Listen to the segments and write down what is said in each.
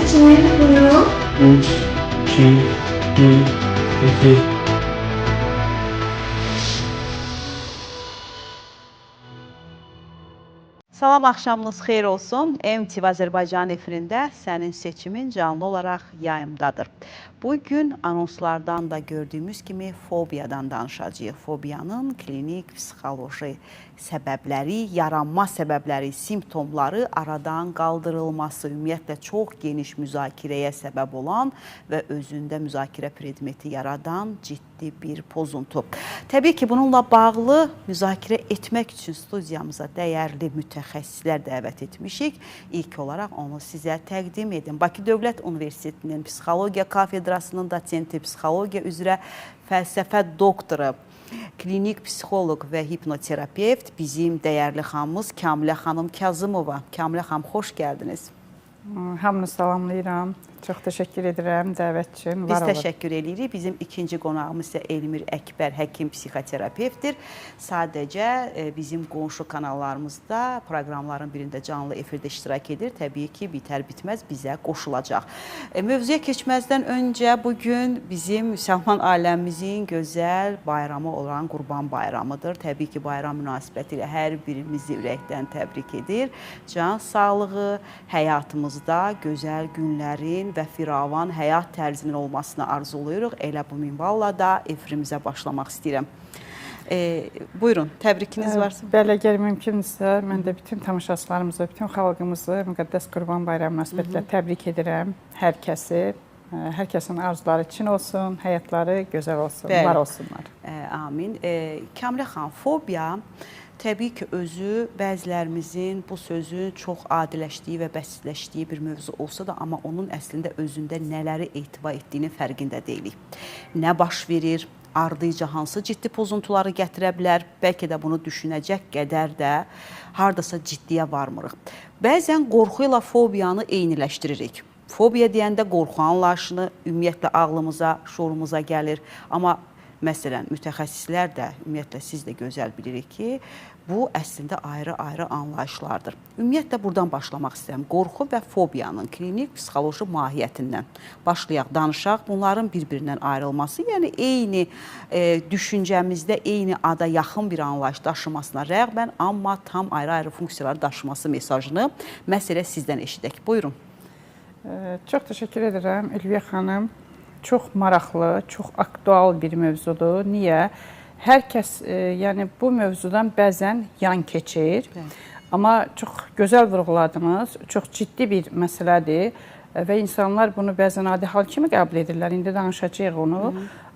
seçimleri buyurun. 3, 2, 1, 2. Salam, axşamınız xeyir olsun. MTV Azərbaycan efirində sənin seçimin canlı olaraq yayımdadır. Bugün anonslardan da gördüyümüz kimi fobiyadan danışacağıq. Fobiyanın klinik, psixoloji səbəbləri, yaranma səbəbləri, simptomları aradan qaldırılması, ümumiyyətlə çox geniş müzakirəyə səbəb olan və özündə müzakirə predmeti yaradan ciddi bir pozuntu. Təbii ki, bununla bağlı müzakirə etmək üçün studiyamıza dəyərli mütəxəssislər dəvət etmişik. İlk olaraq onu sizə təqdim edim. Bakı Dövlət Universitetinin Psixologiya Kafedrasının doçenti, psixologiya üzrə fəlsəfə doktoru, klinik psixoloq və hipnoterapevt bizim dəyərli xanımız Kamilə xanım Kazımova. Kamilə xanım, xoş gəldiniz. Hamını salamlayıram. Çox təşəkkür edirəm dəvət üçün. Biz təşəkkür edirik. Bizim ikinci qonağımız isə Elmir Əkbər, həkim psixoterapevtdir. Sadəcə bizim qonşu kanallarımızda proqramların birində canlı efirdə iştirak edir. Təbii ki, bitər-bitməz bizə qoşulacaq. Mövzuya keçməzdən öncə bugün bizim müsəlman aləmimizin gözəl bayramı olan Qurban bayramıdır. Təbii ki, bayram münasibəti ilə hər birimizi ürəkdən təbrik edir. Can sağlığı, həyatımızda gözəl günlərin və firavan həyat tərzinin olmasını arzuluyuruq. Elə bu minvalla da efirimizə başlamaq istəyirəm. Buyurun, təbrikiniz varsa. Bəli, əgər mümkünsə, mən də bütün tamaşaçılarımızı, bütün xalqımızı müqəddəs Qurban bayramı münasibətilə təbrik edirəm. Hər kəsi, hər kəsin arzuları çin olsun, həyatları gözəl olsun, var olsunlar. Amin. Kamilə xanım, fobiya təbii ki, özü bəzilərimizin bu sözün çox adiləşdiyi və bəsitləşdiyi bir mövzu olsa da, amma onun əslində özündə nələri etibar etdiyinin fərqində deyilik. Nə baş verir, ardıcı hansı ciddi pozuntuları gətirə bilər, bəlkə də bunu düşünəcək qədər də hardasa ciddiyə varmırıq. Bəzən qorxu ilə fobiyanı eyniləşdiririk. Fobiya deyəndə qorxu anlayışını ümumiyyətlə ağlımıza, şuurumuza gəlir, amma məsələn, mütəxəssislər də, ümumiyyətlə siz də gözəl bilirik ki, bu əslində ayrı-ayrı anlayışlardır. Ümumiyyətlə, buradan başlamaq istəyirəm. Qorxu və fobiyanın klinik psixoloji mahiyyətindən başlayaq, danışaq. Bunların bir-birindən ayrılması, yəni eyni düşüncəmizdə, eyni ada yaxın bir anlayış daşımasına rəğbən, amma tam ayrı-ayrı funksiyaları daşıması mesajını məsələ sizdən eşidək. Buyurun. Çox təşəkkür edirəm Ülviyə xanım. Çox maraqlı, çox aktual bir mövzudur. Niyə? Hər kəs yəni bu mövzudan bəzən yan keçir. Amma çox gözəl vurğuladınız. Çox ciddi bir məsələdir və insanlar bunu bəzən adi hal kimi qəbul edirlər. İndi danışacağıq onu.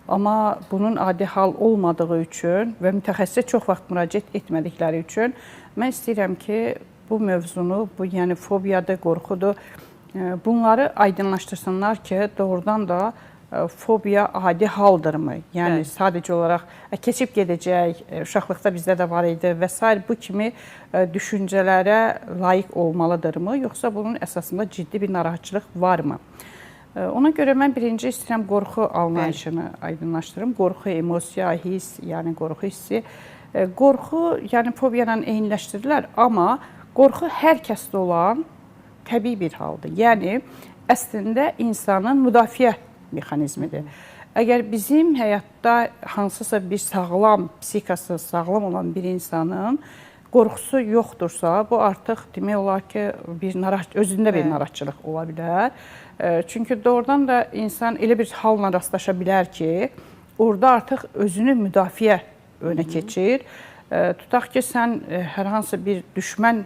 Amma bunun adi hal olmadığı üçün və mütəxəssisə çox vaxt müraciət etmədikləri üçün mən istəyirəm ki, bu mövzunu, bu yəni fobiyadır, qorxudur, bunları aydınlaşdırsınlar ki, doğrudan da fobiya adi haldırmı? Yəni sadəcə olaraq keçib gedəcək, uşaqlıqda bizdə də var idi və s. bu kimi düşüncələrə layiq olmalıdırmı? Yoxsa bunun əsasında ciddi bir narahatçılıq varmı? Ona görə mən birinci istəyirəm qorxu anlayışını aydınlaşdırım. Qorxu, emosiya, hiss, yəni qorxu hissi. Qorxu, yəni fobiya ilə eyniləşdirilir, amma qorxu hər kəsdə olan təbii bir haldır. Yəni, əslində insanın müdafiə mexanizmidir. Əgər bizim həyatda hansısa bir sağlam, psixikası sağlam olan bir insanın qorxusu yoxdursa, bu artıq demək olar ki, özündə bir narahatçılıq ola bilər. Çünki doğrudan da insan elə bir halla rastlaşa bilər ki, orada artıq özünü müdafiə önə keçir. Tutaq ki, sən hər hansı bir düşmən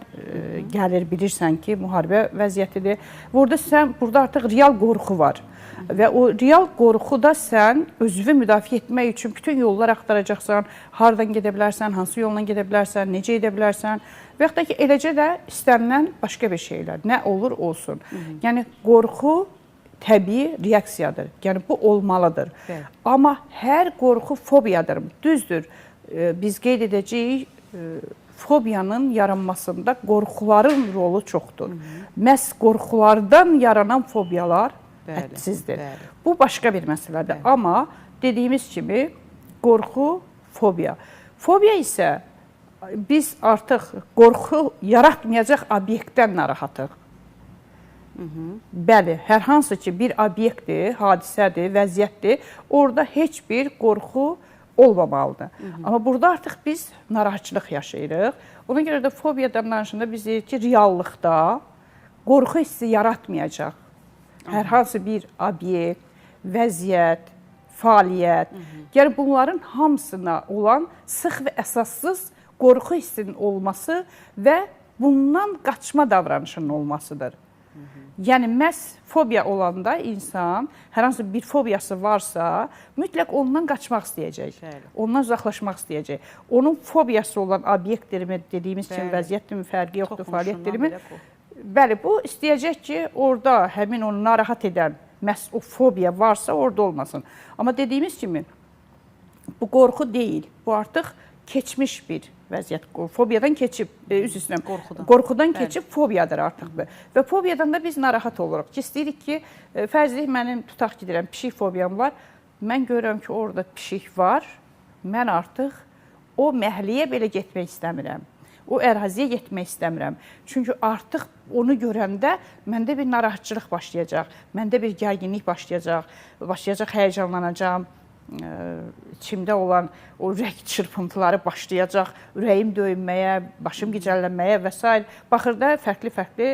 gəlir, bilirsən ki, müharibə vəziyyətidir. Burada artıq real qorxu var. Və o real qorxuda sən özünü müdafiə etmək üçün bütün yollar axtaracaqsan, hardan gedə bilərsən, hansı yolla gedə bilərsən, necə edə bilərsən və yaxud da ki, eləcə də istənilən başqa bir şeylər, nə olur olsun. Yəni, qorxu təbii reaksiyadır, yəni bu olmalıdır. Amma hər qorxu fobiyadır, düzdür. Biz qeyd edəcəyik, fobiyanın yaranmasında qorxuların rolu çoxdur. Məhz qorxulardan yaranan fobiyalar hədsizdir. Bu başqa bir məsələdir. Amma dediyimiz kimi qorxu, fobiya. Fobiya isə biz artıq qorxu yaratmayacaq obyektdən narahatıq. Bəli, hər hansı ki bir obyektdir, hadisədir, vəziyyətdir, orada heç bir qorxu olmamalıdır. Amma burada artıq biz narahatçılıq yaşayırıq. Ona görə də fobiyadan danışanda biz deyirik ki, reallıqda qorxu hissi yaratmayacaq. Hər hansı bir obyekt, vəziyyət, fəaliyyət, yəni bunların hamısına olan sıx və əsassız qorxu hissinin olması və bundan qaçma davranışının olmasıdır. Yəni, məhz fobiya olanda insan, hər hansı bir fobiyası varsa, mütləq ondan qaçmaq istəyəcək, ondan uzaqlaşmaq istəyəcək. Onun fobiyası olan obyektdirmi, dediyimiz kimi vəziyyətdirmi, fərqi yoxdur, fəaliyyətdirmi? Bəli, bu istəyəcək ki, orada həmin onu narahat edən, məhz o fobiya varsa, orada olmasın. Amma dediyimiz kimi, bu qorxu deyil, bu artıq keçmiş bir vəziyyət, fobiyadan keçib, üz üstünə, qorxudan keçib fobiyadır artıq bu. Və fobiyadan da biz narahat oluruq ki, istəyirik ki, fərzlik mənim tutaq gedirəm, pişik fobiyam var, mən görürəm ki, orada pişik var, mən artıq o məhəlliyə belə getmək istəmirəm, o əraziyə getmək istəmirəm. Çünki artıq onu görəndə məndə bir narahatçılıq başlayacaq, məndə bir gərginlik başlayacaq, həyəcanlanacaq, içimdə olan o ürək çırpıntıları başlayacaq, ürəyim döyünməyə, başım gicəllənməyə və s. Baxır da, fərqli-fərqli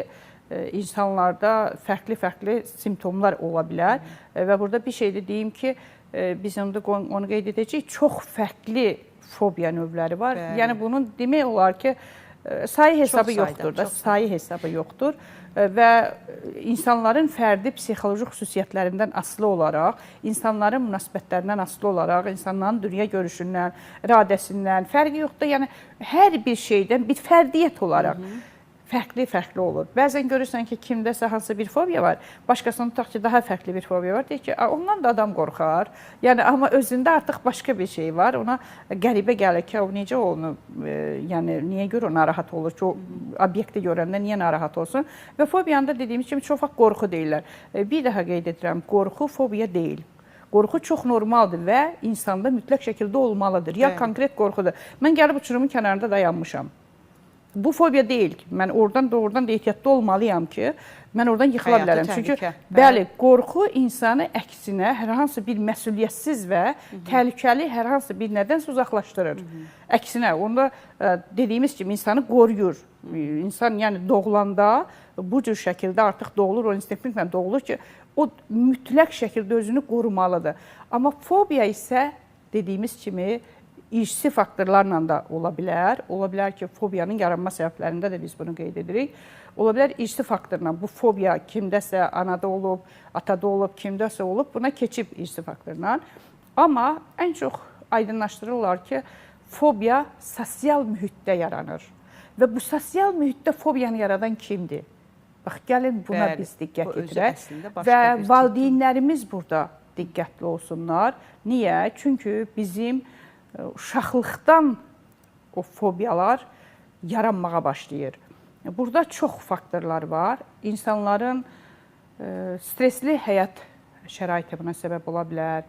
insanlarda fərqli-fərqli simptomlar ola bilər və burada bir şey də deyim ki, biz onu qeyd edəcəyik, çox fərqli fobiya növləri var. Yəni, bunun demək olar ki, sayı hesabı yoxdur da, sayı hesabı yoxdur və insanların fərdi psixoloji xüsusiyyətlərindən asılı olaraq, insanların münasibətlərindən asılı olaraq, insanların dünya görüşündən, iradəsindən, fərqi yoxdur. Yəni, hər bir şeydən bir fərdiyyət olaraq fərqli-fərqli olur. Bəzən görürsən ki, kimdəsə hansı bir fobiya var, başqasının tutaq ki, daha fərqli bir fobiya var, deyir ki, ondan da adam qorxar. Yəni, amma özündə artıq başqa bir şey var, ona qəribə gəlir ki, o necə onu, yəni, niyə görə o narahat olur ki, o obyekti görəndə niyə narahat olsun? Və fobiyanı da dediyimiz kimi çox vaxt qorxu deyirlər. Bir daha qeyd edirəm, qorxu fobiya deyil. Qorxu çox normaldır və insanda mütləq şəkildə olmalıdır. Ya konkret qorxudur. Mən gəlib uçurumun kənarında dayanmışam. Bu fobiya deyil ki, mən doğrudan da ehtiyatlı olmalıyam ki, mən oradan yıxıla bilərəm. Çünki, bəli, qorxu insanı əksinə hər hansı bir məsuliyyətsiz və təhlükəli hər hansı bir nədənsə uzaqlaşdırır. Əksinə, onda dediyimiz kimi insanı qoruyur. İnsan, yəni, doğulanda bu cür şəkildə artıq doğulur, o instinktlə doğulur ki, o mütləq şəkildə özünü qorumalıdır. Amma fobiya isə dediyimiz kimi, İcsi faktorlarla da ola bilər. Ola bilər ki, fobiyanın yaranma səbəblərində də biz bunu qeyd edirik. Ola bilər icsi faktorla, bu fobiya kimdəsə anada olub, atada olub, kimdəsə olub, buna keçib icsi faktorla. Amma ən çox aydınlaşdırırlar ki, fobiya sosial mühitdə yaranır. Və bu sosial mühitdə fobiyanı yaradan kimdir? Bax, gəlin buna biz diqqət edirək və valideynlərimiz burada diqqətli olsunlar. Niyə? Çünki bizim uşaqlıqdan o fobiyalar yaranmağa başlayır. Burada çox faktorlar var. İnsanların stresli həyat şəraiti buna səbəb ola bilər.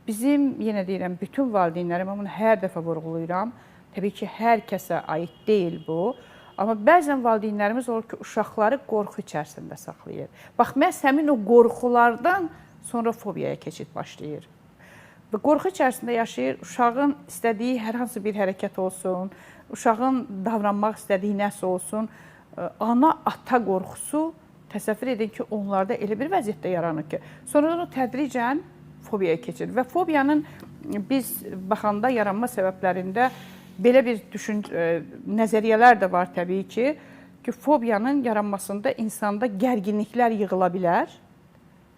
Bizim, yenə deyirəm, bütün valideynlərim, bunu hər dəfə vurğulayıram. Təbii ki, hər kəsə aid deyil bu. Amma bəzən valideynlərimiz olur ki, uşaqları qorxu içərisində saxlayır. Bax, məhz həmin o qorxulardan sonra fobiyaya keçid başlayır. Və qorxu içərisində yaşayır, uşağın istədiyi hər hansı bir hərəkət olsun, uşağın davranmaq istədiyi nəsə olsun, ana-ata qorxusu təsəvvür edin ki, onlarda elə bir vəziyyətdə yaranır ki, sonradan o tədricən fobiyaya keçir. Və fobiyanın biz baxanda yaranma səbəblərində belə bir nəzəriyyələr də var təbii ki, fobiyanın yaranmasında insanda gərginliklər yığıla bilər.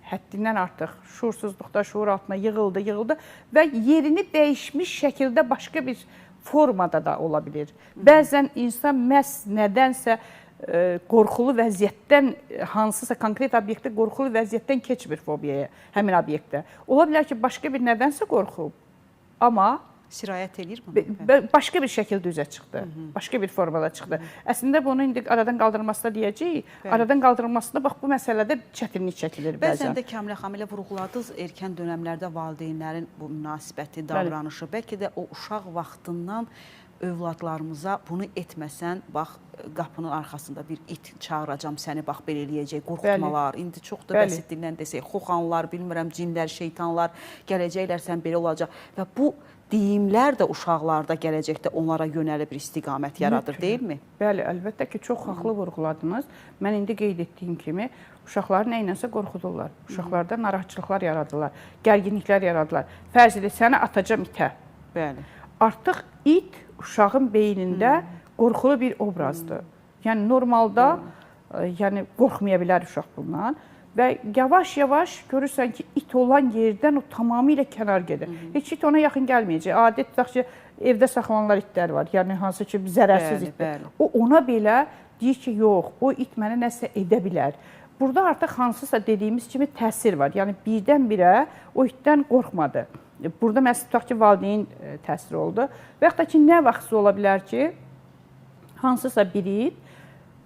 Həddindən artıq şuursuzluqda, şuur altına yığıldı və yerini dəyişmiş şəkildə başqa bir formada da ola bilir. Bəzən insan məhz nədənsə qorxulu vəziyyətdən, hansısa konkret obyektdə qorxulu vəziyyətdən keçmir fobiyaya, həmin obyektdə. Ola bilər ki, başqa bir nədənsə qorxub, amma sirayət eləyir mi? Başqa bir şəkildə üzə çıxdı, başqa bir formada çıxdı. Əslində, bunu indi aradan qaldırılmasında deyəcəyik. Aradan qaldırılmasında, bax, bu məsələdə çətinlik çəkilir bəzən. Bəzən də Kamilə xanım, elə vurğuladınız, erkən dönəmlərdə valideynlərin bu münasibəti, davranışı, bəlkə də o uşaq vaxtından övladlarımıza bunu etməsən, bax qapının arxasında bir it çağıracam səni, bax belə eləyəcək, qorxutmalar. İndi çox da bəsit dillə desək, xoxanlar, bilmirəm, cinlər, şeytanlar gələcəklər, sən belə olacaq. Və bu deyimlər də uşaqlarda gələcəkdə onlara yönəlib bir istiqamət yaradır, deyilmi? Bəli, əlbəttə ki, çox haqlı vurğuladınız. Mən indi qeyd etdiyim kimi, uşaqları nə ilənsə qorxudurlar. Uşaqlarda narahatçılıqlar yaradırlar, gərginliklər yaradırlar. Fərz edir, səni atacam itə. Bəli. Artıq it uşağın beynində qorxulu bir obrazdır. Yəni, normalda qorxmaya bilər uşaq bundan. Və yavaş-yavaş görürsən ki, it olan yerdən o tamamilə kənar gedir. Heç it ona yaxın gəlməyəcək. Adi tutaq ki, evdə saxlanılan itlər var. Yəni, hansı ki, zərərsiz itlər. O, ona belə deyir ki, yox, o it mənə nəsə edə bilər. Burada artıq hansısa dediyimiz kimi təsir var. Yəni, birdən-birə o itdən qorxmadı. Burada məsəl tutaq ki, valideyn təsiri oldu. Və yaxud da ki, nə vaxtsa ola bilər ki, hansısa bir it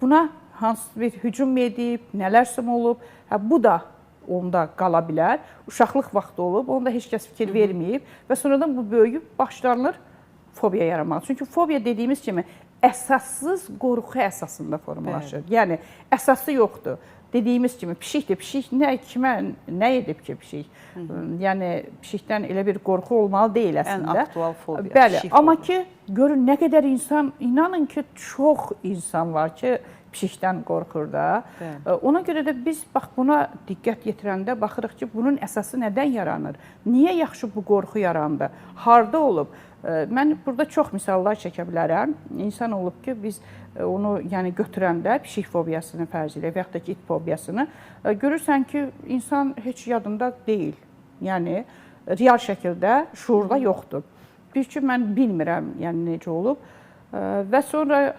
buna hansı bir hücum edib, nələrsə olub, bu da onda qala bilər. Uşaqlıq vaxtı olub, onda heç kəs fikir verməyib və sonradan bu böyüyüb başlanır fobiya yaramağa. Çünki fobiya dediyimiz kimi əsassız qorxu əsasında formalaşır. Yəni, əsası yoxdur. Dediyimiz kimi, pişikdir. Pişik kimə nə edib ki, pişik? Yəni, pişikdən elə bir qorxu olmalı deyil əslində. Ən aktual fobiya. Bəli, amma ki, görün nə qədər insan, inanın ki, çox insan var ki, pişikdən qorxur da. Ona görə də biz bax buna diqqət yetirəndə baxırıq ki, bunun əsası nədən yaranır? Niyə yaxşı bu qorxu yarandı? Harda olub? Mən burada çox misallar çəkə bilərəm. İnsan olub ki, biz onu götürəndə pişik fobiyasını fərz edək və yaxud da ki, it fobiyasını görürsən ki, insan heç yadında deyil. Yəni, real şəkildə şuurda yoxdur. Bir ki, mən bilmirəm necə olub və sonra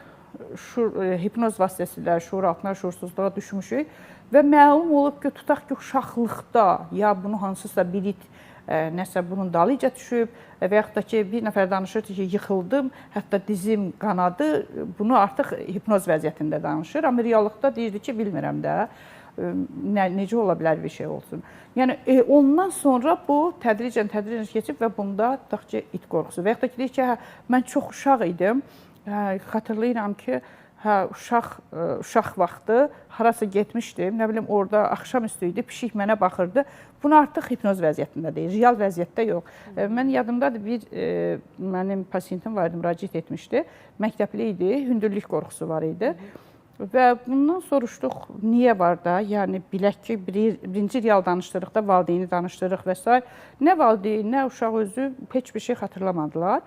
hipnoz vasitəsilə şuur altına, şuursuzluğa düşmüşük və məlum olub ki, tutaq ki, uşaqlıqda ya bunu hansısa bir it nəsə bunun dalıca düşüb və yaxud da ki, bir nəfər danışırdı ki, yıxıldım, hətta dizim qanadı, bunu artıq hipnoz vəziyyətində danışır. Amma reallıqda deyirdi ki, bilmirəm də, necə ola bilər bir şey olsun. Yəni, ondan sonra bu tədricən keçib və bunda tutaq ki, it qorxusu. Və yaxud da ki, deyir ki, mən çox uşaq idim, xatırlayıram ki, uşaq vaxtı harasa getmişdim, nə bilim, orada axşamüstü idi, pişik mənə baxırdı. Bunu artıq hipnoz vəziyyətində deyil, real vəziyyətdə yox. Mən yadımdadır, mənim pasiyentim var idi, müraciət etmişdi, məktəbli idi, hündürlük qorxusu var idi. Və bundan soruşduq, niyə var da, yəni bilək ki, birinci real danışdırıq da, valideyni danışdırıq və s. Nə valideyn, nə uşaq özü heç bir şey xatırlamadılar.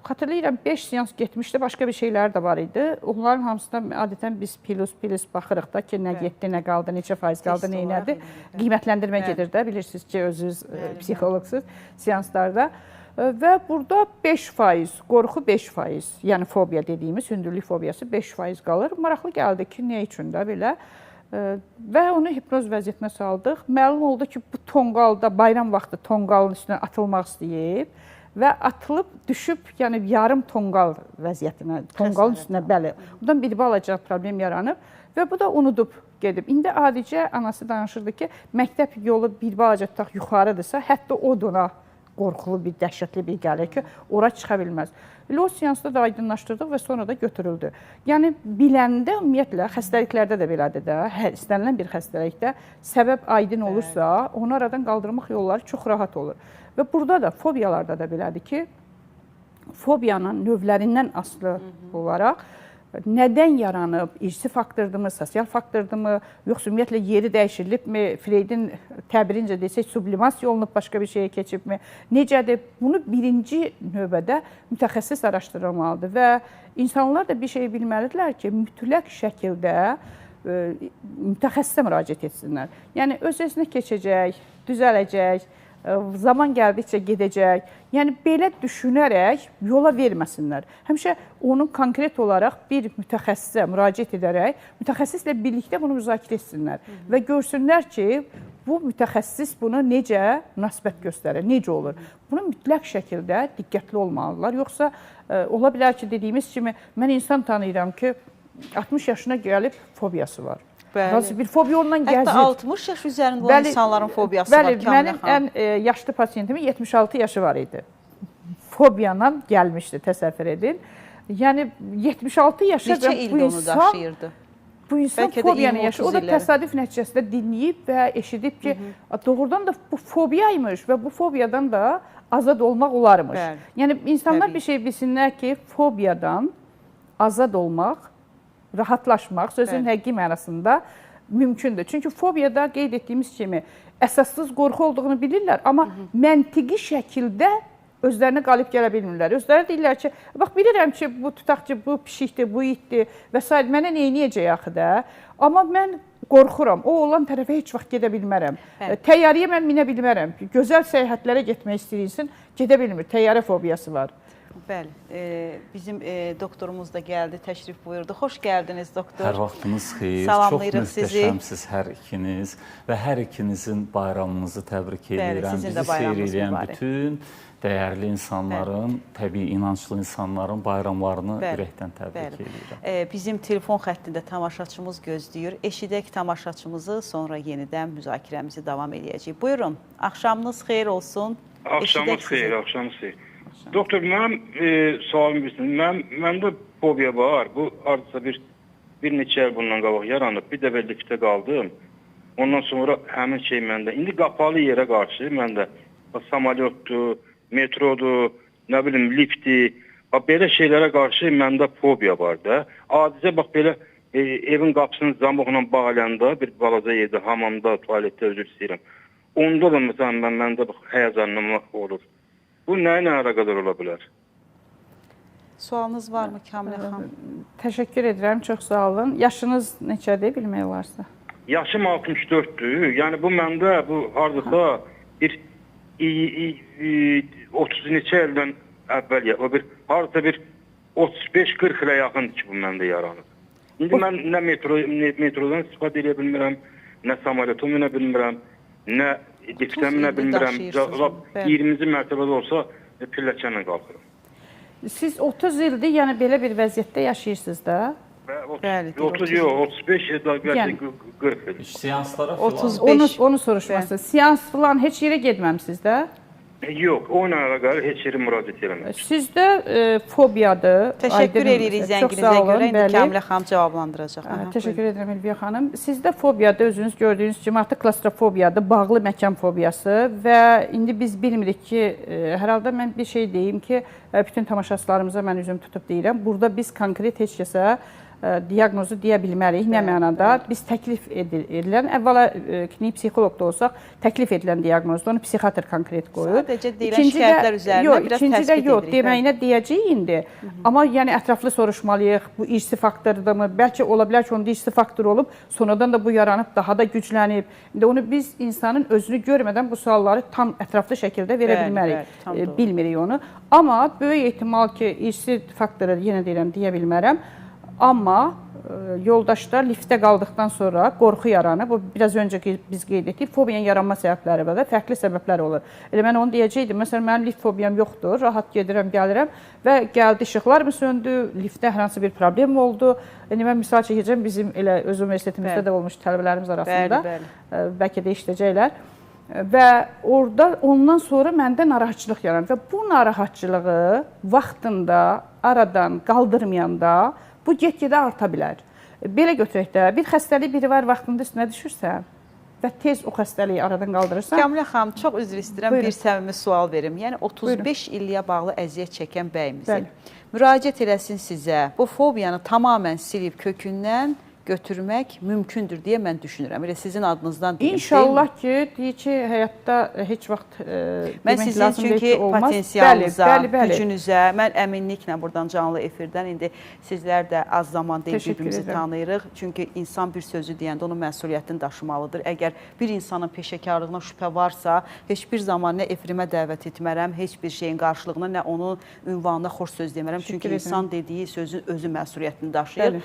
Xatırlayıram, 5 seans getmişdi, başqa bir şeylər də var idi. Onların hamısında adətən biz plus baxırıq da ki, nə getdi, nə qaldı, neçə faiz qaldı, nə elədi. Qiymətləndirmə gedir də, bilirsiniz ki, özünüz psixoloqsuz seanslarda. Və burada 5%, qorxu 5%, yəni fobiya dediyimiz, hündürlük fobiyası 5% qalır. Maraqlı gəldi ki, nə üçün də belə. Və onu hipnoz vəziyyətinə saldıq. Məlum oldu ki, bu tonqalda, bayram vaxtı tonqalın üstünə atılmaq istəyib. Və atılıb, düşüb, yəni yarım tonqal vəziyyətinə, tonqalın üstünə, bəli. Buradan bir balaca problem yaranıb və bu da unudub gedib. İndi adicə anası danışırdı ki, məktəb yolu bir balaca tutaq yuxarıdırsa, hətta o da ona qorxulu bir, dəhşətli bir gəlir ki, ora çıxa bilməz. O seansda da aydınlaşdırdıq və sonra da götürüldü. Yəni, biləndə, ümumiyyətlə, xəstəliklərdə də belədir də, istənilən bir xəstəlikdə səbəb aydın olursa, onu aradan qaldırmaq yolları çox rahat olur. Və burada da, fobiyalarda da belədir ki, fobiyanın növlərindən asılı olaraq nədən yaranıb, irsi faktordurmu, sosial faktordurmu, yoxsa ümumiyyətlə yeri dəyişirilibmi, Freydin təbirincə desək, sublimasiya olunub, başqa bir şeyə keçibmi, necədir? Bunu birinci növbədə mütəxəssis araşdırılmalıdır və insanlar da bir şey bilməlidirlər ki, mütləq şəkildə mütəxəssisə müraciət etsinlər. Yəni, öz-özünə keçəcək, düzələcək, zaman gəldikcə gedəcək. Yəni, belə düşünərək yola verməsinlər. Həmişə onu konkret olaraq bir mütəxəssisə müraciət edərək, mütəxəssislə birlikdə bunu müzakirə etsinlər və görsünlər ki, bu mütəxəssis bunu necə münasibət göstərir, necə olur. Bunu mütləq şəkildə diqqətli olmalıdırlar. Yoxsa ola bilər ki, dediyimiz kimi, mən insan tanıyıram ki, 60 yaşına gəlib fobiyası var. Bəli. Bir fobiya ondan gəzir. Hətta 60 yaş üzərində olan insanların fobiyası var. Bəli, mənim ən yaşlı pasiyentimin 76 yaşı var idi. fobiyana gəlmişdi, təsəvvür edin. Yəni 76 yaşa Neçə ildə onu daşıyırdı? Bu insan Bəlkə də fobiyanı 20-30 yaşayır. O da illəri. təsadüf nəticəsində dinləyib və eşidib ki, doğrudan da bu fobiyaymış və bu fobiyadan da azad olmaq olarmış. Bəli. Yəni insanlar Təbii. bir şey bilsinlər ki, fobiyadan azad olmaq, rahatlaşmaq sözün həqiqi mənasında mümkündür. Çünki fobiyada qeyd etdiyimiz kimi əsassız qorxu olduğunu bilirlər, amma məntiqi şəkildə özlərinə qalib gələ bilmirlər. Özləri deyirlər ki, bax bilirəm ki, bu tutaq ki, bu pişikdir, bu itdir və s. Mənə neyniyəcək axı da? Amma mən qorxuram. O olan tərəfə heç vaxt gedə bilmərəm. Təyyarəyə mən minə bilmərəm. Gözəl səyahətlərə getmək istəyirsin, gedə bilmir. Təyyarə fobiyası var. Bəli, bizim doktorumuz da gəldi, təşrif buyurdu. Xoş gəldiniz doktor. Hər vaxtınız xeyir. Salamlayırıq Çox möhtəşəmsiz hər ikiniz və hər ikinizin bayramınızı təbrik edirəm. sizin də Bizi bayramınız seyr edən mübarək. bütün dəyərli insanların, təbii inanclı insanların bayramlarını Bəli, ürəkdən təbrik bəli. edirəm. Bizim telefon xəttində tamaşaçımız gözləyir. Eşidək tamaşaçımızı, sonra yenidən müzakirəmizi davam edəcəyik. Buyurun, axşamınız xeyir olsun. Axşamınız xeyir, axşamınız xeyir. Doktor, mənim sualım bilsin. Məndə fobiya var. Bu hardasa bir neçə il bundan qabaq yaranıb. Bir dəfə liftə qaldım. Ondan sonra həmin şey məndə. İndi qapalı yerə qarşı məndə samolyotdur, metrodur, nə bilim liftdir. Belə şeylərə qarşı məndə fobiya var da. Adicə bax belə evin qapısının zambuqla bağlayanda bir balaca yerdə, hamamda, tualetdə özür istəyirəm. Onda da məsələn məndə bax həyəcanlanmaq olur. Bu nə ilə əlaqədar ola bilər? Sualınız varmı Kamilə xanım? Təşəkkür edirəm, çox sağ olun. Yaşınız neçədir, bilmək olarsa? Yaşım 64-dür. Yəni bu məndə bu hardasa bir 30 neçə ildən əvvəl ya, o bir hardasa bir 35-40 ilə yaxındır ki, bu məndə yaranıb. İndi mən nə metrodan istifadə edə bilmirəm, nə samolyota minə bilmirəm, nə liftə minə bilmirəm. 20-ci mərtəbədə olsa pilləkənlə qalxıram. Siz 30 ildir, yəni belə bir vəziyyətdə yaşayırsınız da? Bəli, 30 yox, 35 Yəni, 40 il. Seanslara 35. Onu soruşmasın. Seans falan heç yerə getməmisiniz də? Yox, o ilə əlaqəli heç yerə müraciət eləmirəm. Sizdə fobiyadır. Təşəkkür edirik zənginizə görə. İndi Kamilə xanım cavablandıracaq. Təşəkkür edirəm Ülviyə xanım. Sizdə fobiyadır, özünüz gördüyünüz kimi artıq klaustrofobiyadır, bağlı məkan fobiyası və indi biz bilmirik ki, hər halda mən bir şey deyim ki, bütün tamaşaçılarımıza mən üzüm tutub deyirəm. Burada biz konkret heç kəsə diaqnozu deyə bilmərik. Nə mənada? Biz təklif edilən, əvvəla klinik psixoloq da olsaq, təklif edilən diaqnozda onu psixiatr konkret qoyur. Sadəcə deyilən şikayətlər üzərində biraz təsbit edirik. Yox, deməyinə deyəcəyik indi. Amma yəni ətraflı soruşmalıyıq. Bu irsi faktordur mu? Bəlkə ola bilər ki, onda irsi faktor olub, sonradan da bu yaranıb, daha da güclənib. İndi onu biz insanın özünü görmədən bu sualları tam ətraflı şəkildə verə bilmərik. Bilmirik onu. Amma böyük ehtimal ki, irsi faktoru yenə deyirəm, deyə bilmərəm. Amma yoldaşlar liftdə qaldıqdan sonra qorxu yaranıb, o biraz öncə biz qeyd etdik, fobiyanın yaranma səbəbləri var da, fərqli səbəblər olur. Elə mən onu deyəcəkdim, məsələn, mənim lift fobiyam yoxdur, rahat gedirəm, gəlirəm və gəldi, işıqlar mı söndü, liftdə hər hansı bir problem oldu. Yəni, mən misal çəkəcəm, bizim elə öz universitetimizdə də olmuş tələbələrimiz arasında, bəlkə də işləyəcəklər. Və orada ondan sonra məndə narahatçılıq yaranır və bu narahatçılığı vaxtında, aradan qaldırmayanda bu get-gedə arta bilər. Belə götürək də, bir xəstəlik biri var, vaxtında üstünə düşürsən və tez o xəstəliyi aradan qaldırırsan. Kamilə xanım, çox üzr istəyirəm, bir səmimi sual verim. Yəni, 35 illiyə bağlı əziyyət çəkən bəyimizin müraciət eləsin sizə, bu fobiyanı tamamən silib kökündən götürmək mümkündür deyə mən düşünürəm. Elə sizin adınızdan deyim. İnşallah ki, deyir ki, həyatda heç vaxt mən sizin çünki potensialınıza, gücünüzə, mən əminliklə buradan canlı efirdən, indi sizlər də az zaman deyil bir-birimizi tanıyırıq. Çünki insan bir sözü deyəndə onun məsuliyyətini daşımalıdır. Əgər bir insanın peşəkarlığına şübhə varsa, heç bir zaman nə efirimə dəvət etmərəm, heç bir şeyin qarşılığına, nə onun ünvanına xoş söz demərəm. Çünki insan dediyi sözün özü məsuliyyətini daşıyır.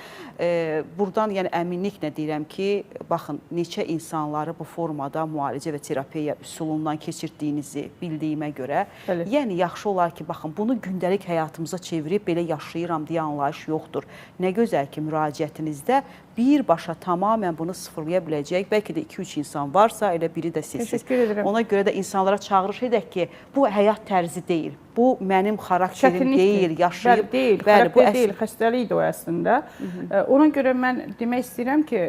Buradan yəni əminliklə deyirəm ki, baxın, neçə insanları bu formada müalicə və terapiya üsulundan keçirdiyinizi bildiyimə görə, yəni yaxşı olar ki, baxın, bunu gündəlik həyatımıza çevirib belə yaşayıram deyə anlayış yoxdur. Nə gözəl ki, müraciətinizdə birbaşa tamamən bunu sıfırlaya biləcək, bəlkə də 2-3 insan varsa, elə biri də sizsiniz. Ona görə də insanlara çağırış edək ki, bu həyat tərzi deyil. bu mənim xarakterim deyil, yaşayıb. Deyil, bəli, bu deyil, xəstəlikdir o əslində. Ona görə mən demək istəyirəm ki,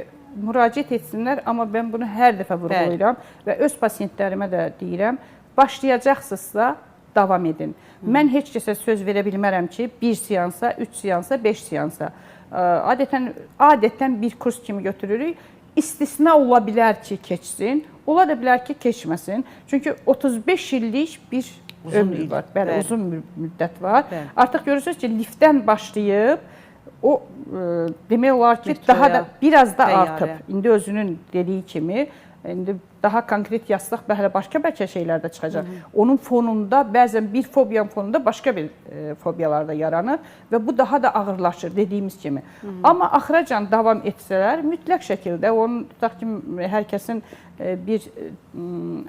müraciət etsinlər, amma mən bunu hər dəfə vurğulayıram və öz pasiyentlərimə də deyirəm, başlayacaqsınızsa davam edin. Mən heç kəsə söz verə bilmərəm ki, 1 seansa, 3 seansa, 5 seansa. Adətən bir kurs kimi götürürük. İstisna ola bilər ki, keçsin, ola da bilər ki, keçməsin. Çünki 35 illik bir ömür var, uzun müddət var. Artıq görürsünüz ki, liftdən başlayıb, o demək olar ki, daha da biraz da artıb. İndi özünün dediyi kimi, indi daha konkret yazsaq, başqa bəlkə şeylər də çıxacaq. Onun fonunda, bəzən bir fobiyanın fonunda başqa bir fobiyalar da yaranır və bu daha da ağırlaşır, dediyimiz kimi. Amma axıracan davam etsələr, mütləq şəkildə, onun tutaq ki, hər kəsin bir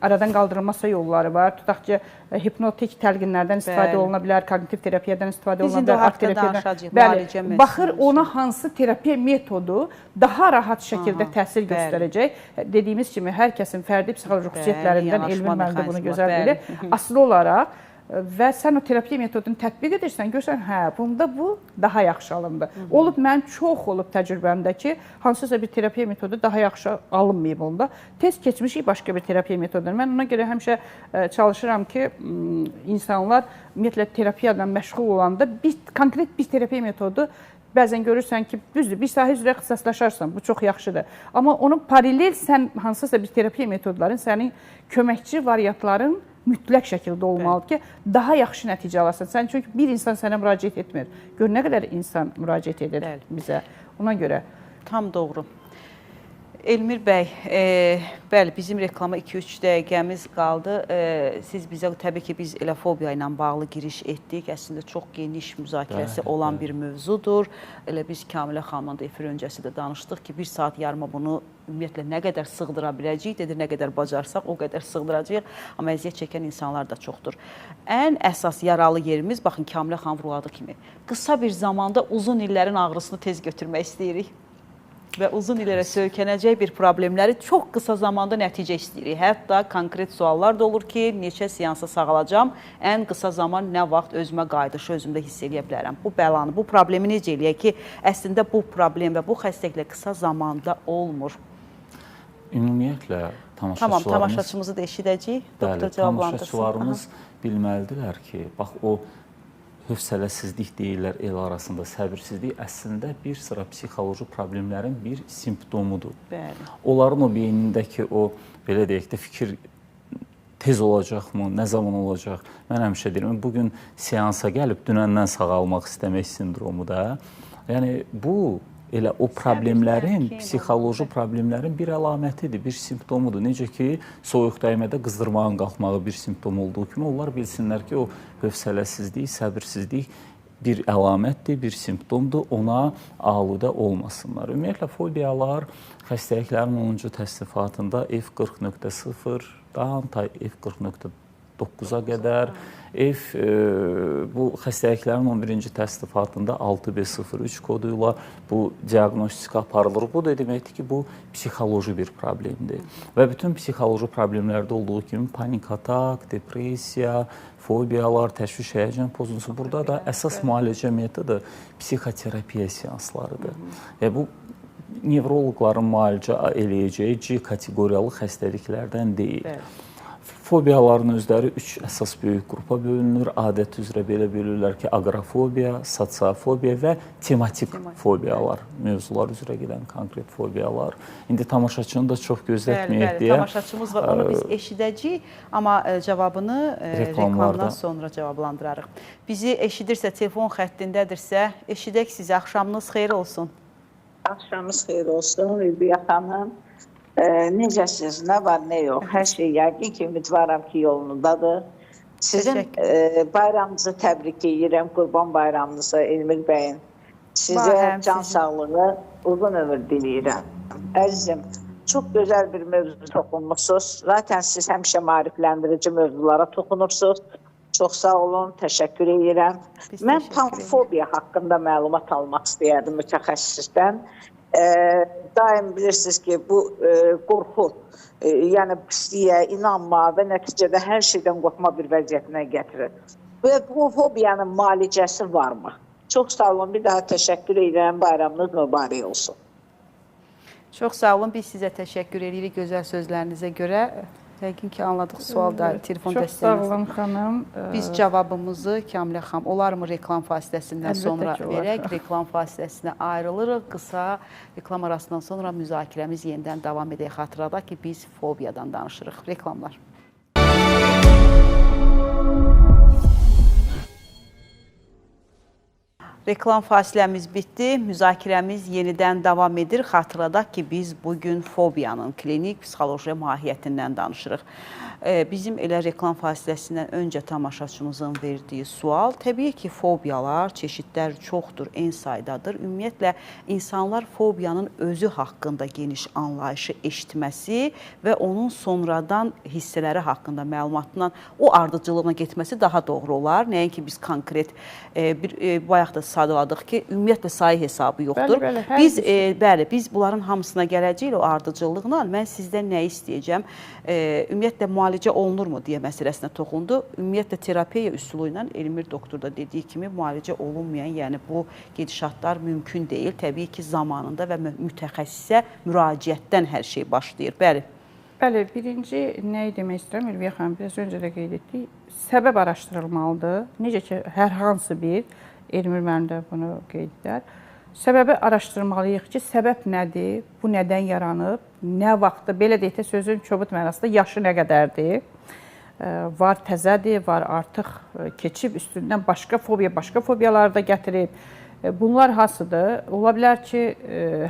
aradan qaldırılmasa yolları var. Tutaq ki, hipnotik təlqinlərdən istifadə oluna bilər, kognitiv terapiyadan istifadə oluna bilər, art terapiyadan. Baxır, ona hansı terapiya metodu daha rahat şəkildə təsir göstərəcək. Dediyimiz kimi, hər kəsin fərdi psixoloji xüsusiyyətlərindən elmi müəllimə bunu gözəl bilir. Asılı olaraq və sən o terapiya metodunu tətbiq edirsən, görsən, hə, bunda bu daha yaxşı alındı. Olub, mənim çox olub təcrübəmdə ki, hansısa bir terapiya metodu daha yaxşı alınmayıb onda. Tez keçmişik başqa bir terapiya metodunu. Mən ona görə həmişə çalışıram ki, insanlar ümumiyyətlə terapiyadan məşğul olanda konkret bir terapiya metodu bəzən görürsən ki, düzdür, bir sahə üzrə ixtisaslaşarsan, bu çox yaxşıdır. Amma onun paralel sən hansısa bir terapiya metodların, sənin köməkçi variantların mütləq şəkildə olmalıdır ki, daha yaxşı nəticə alasan. Çünki bir insan sənə müraciət etmir. Gör, nə qədər insan müraciət edir bizə. Ona görə. Tam doğru. Elmir bəy, bəli, bizim reklama 2-3 dəqiqəmiz qaldı. Siz bizə, təbii ki, biz elə fobiya ilə bağlı giriş etdik. Əslində, çox geniş müzakirəsi olan bir mövzudur. Elə biz Kamilə xanımla da efir öncəsi də danışdıq ki, 1 saat yarıma bunu ümumiyyətlə nə qədər sığdıra biləcəyik, nə qədər bacarsaq, o qədər sığdıracağıq. Amma əziyyət çəkən insanlar da çoxdur. Ən əsas yaralı yerimiz, baxın, Kamilə xanım vuruladığı kimi, qısa bir zamanda uzun illərin ağrısını tez götürmək istəyirik. Və uzun illərə söykənəcək bir problemləri çox qısa zamanda nəticə istəyirik. Hətta konkret suallar da olur ki, neçə seansa sağalacam, ən qısa zaman nə vaxt özümə qayıdışı özümdə hiss edə bilərəm. Bu bəlanı, bu problemi necə eləyək ki, əslində bu problem və bu xəstəliklə qısa zamanda olmur. Ümumiyyətlə, tamaşaçımızı da eşidəcəyik. Bəli, tamaşaçılarımız bilməlidirlər ki, bax, o hövsələsizlik deyirlər el arasında, səbirsizlik əslində bir sıra psixoloji problemlərin bir simptomudur. Onların o beynindəki o, belə deyək də, fikir tez olacaqmı, nə zaman olacaq? Mən həmişə deyirəm, bugün seansa gəlib dünəndən sağalmaq istəmək sindromu da. Yəni, bu elə o problemlərin, psixoloji problemlərin bir əlamətidir, bir simptomudur. Necə ki, soyuq dəymədə qızdırmağın qalxmağı bir simptom olduğu kimi, onlar bilsinlər ki, o hövsələsizlik, səbirsizlik bir əlamətdir, bir simptomdur, ona aludə olmasınlar. Ümumiyyətlə, fobiyalar xəstəliklərin 10-cu təsnifatında F40.0-dan F40.9-a qədər, bu xəstəliklərin 11-ci təsnifatında 6B03 kodu ilə bu diaqnostika aparılır. Bu da deməkdir ki, bu psixoloji bir problemdir. Və bütün psixoloji problemlərdə olduğu kimi panik atak, depressiya, fobiyalar, təşviş, həyəcan pozuntusu. Burada da əsas müalicə metodu psixoterapiya seanslarıdır. Və bu nevroloqların müalicə eləyəcəyi C kateqoriyalı xəstəliklərdən deyil. Fobiyaların özləri 3 əsas böyük qrupa bölünür. Adət üzrə belə bölürlər ki, aqrofobiya, sosialfobiya və tematik fobiyalar, mövzular üzrə gedən konkret fobiyalar. İndi tamaşaçını da çox gözlətməyək deyə. Tamaşaçımız var, onu biz eşidəcəyik, amma cavabını reklamdan sonra cavablandırarıq. Bizi eşidirsə, telefon xəttindədirsə, eşidək sizi. Axşamınız xeyir olsun. Axşamınız xeyir olsun, Ülviyə xanım. Necəsiniz, nə var, nə yox? Hər şey yəqin ki, ümidvaram ki, yolundadır. Sizin bayramınızı təbrik edirəm, Qurban bayramınızı Elmir bəyin. Sizə can sağlığı, uzun ömür diləyirəm. Əzizim, çox gözəl bir mövzu toxunmuşsunuz. Zaten siz həmişə maarifləndirici mövzulara toxunursunuz. Çox sağ olun, təşəkkür edirəm. Mən panfobiya haqqında məlumat almaq istəyərdim mütəxəssisdən. Daim bilirsiniz ki, bu qorxu, yəni pisliyə, inanma və nəticədə hər şeydən qorxma bir vəziyyətinə gətirir. və bu fobiyanın müalicəsi varmı? Çox sağ olun, bir daha təşəkkür edirəm, bayramınız mübarək olsun. Çox sağ olun, biz sizə təşəkkür edirik gözəl sözlərinizə görə. Yəqin ki, anladıq sualda telefon Çox sağ dəstəyiniz. olun xanım. Biz cavabımızı Kamilə xanım, olarmı reklam fasiləsindən Əlbəttə sonra ki, olar. verək? Reklam fasiləsinə ayrılırıq. Qısa reklam arasından sonra müzakirəmiz yenidən davam edək. Xatırladaq ki, biz fobiyadan danışırıq. Reklamlar. Reklam fasiləmiz bitdi. Müzakirəmiz yenidən davam edir. Xatırladaq ki, biz bugün fobiyanın klinik psixoloji mahiyyətindən danışırıq. Bizim elə reklam fasiləsindən öncə tamaşaçımızın verdiyi sual, təbii ki, fobiyalar, çeşidlər çoxdur, en saydadır. Ümumiyyətlə, insanlar fobiyanın özü haqqında geniş anlayışı eşitməsi və onun sonradan hissələri haqqında məlumatla o ardıcılığına getməsi daha doğru olar. Nəinki biz konkret, bayaq da sadaladıq ki, ümumiyyətlə sayı hesabı yoxdur. Biz bunların hamısına gələcəyik o ardıcıllıqla. Mən sizdən nə istəyəcəm? Ümumiyyətlə, müalicə olunurmu deyə məsələsinə toxundu. Ümumiyyətlə, terapiya üsulu ilə Elmir doktor da dediyi kimi müalicə olunmayan, yəni bu gedişatlar mümkün deyil. Təbii ki, zamanında və mütəxəssisə müraciətdən hər şey başlayır. Bəli. Bəli, birinci nəyi demək istəyirəm, Ülviyə xanım, biraz öncə də qeyd etdik. Səbəb araşdırılmalıdır. Necə ki, hər hansı bir, Elmir mənim də bunu qeyd edər. Səbəbi araşdırmalıyıq ki, səbəb nədir, bu nədən yaranıb, nə vaxtda, belə deyək də sözün çobut mənasında yaşı nə qədərdir, var təzədir, var artıq keçib, üstündən başqa fobiyaları da gətirib. Bunlar hasıdır. Ola bilər ki,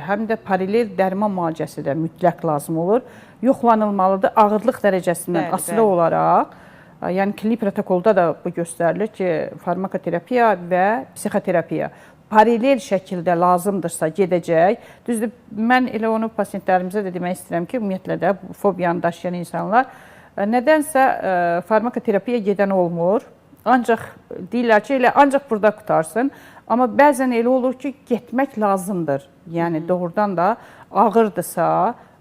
həm də paralel dərman müalicəsi də mütləq lazım olur. Yoxlanılmalıdır ağırlıq dərəcəsindən asılı olaraq. Yəni, klinik protokolda da bu göstərilir ki, farmakoterapiya və psixoterapiya paralel şəkildə lazımdırsa gedəcək. Düzdür, mən elə onu pasientlərimizə də demək istəyirəm ki, ümumiyyətlə də fobiyanı daşıyan insanlar nədənsə farmakoterapiya gedən olmur. Ancaq deyirlər ki, elə ancaq burada qutarsın. Amma bəzən elə olur ki, getmək lazımdır. Yəni, doğrudan da ağırdırsa,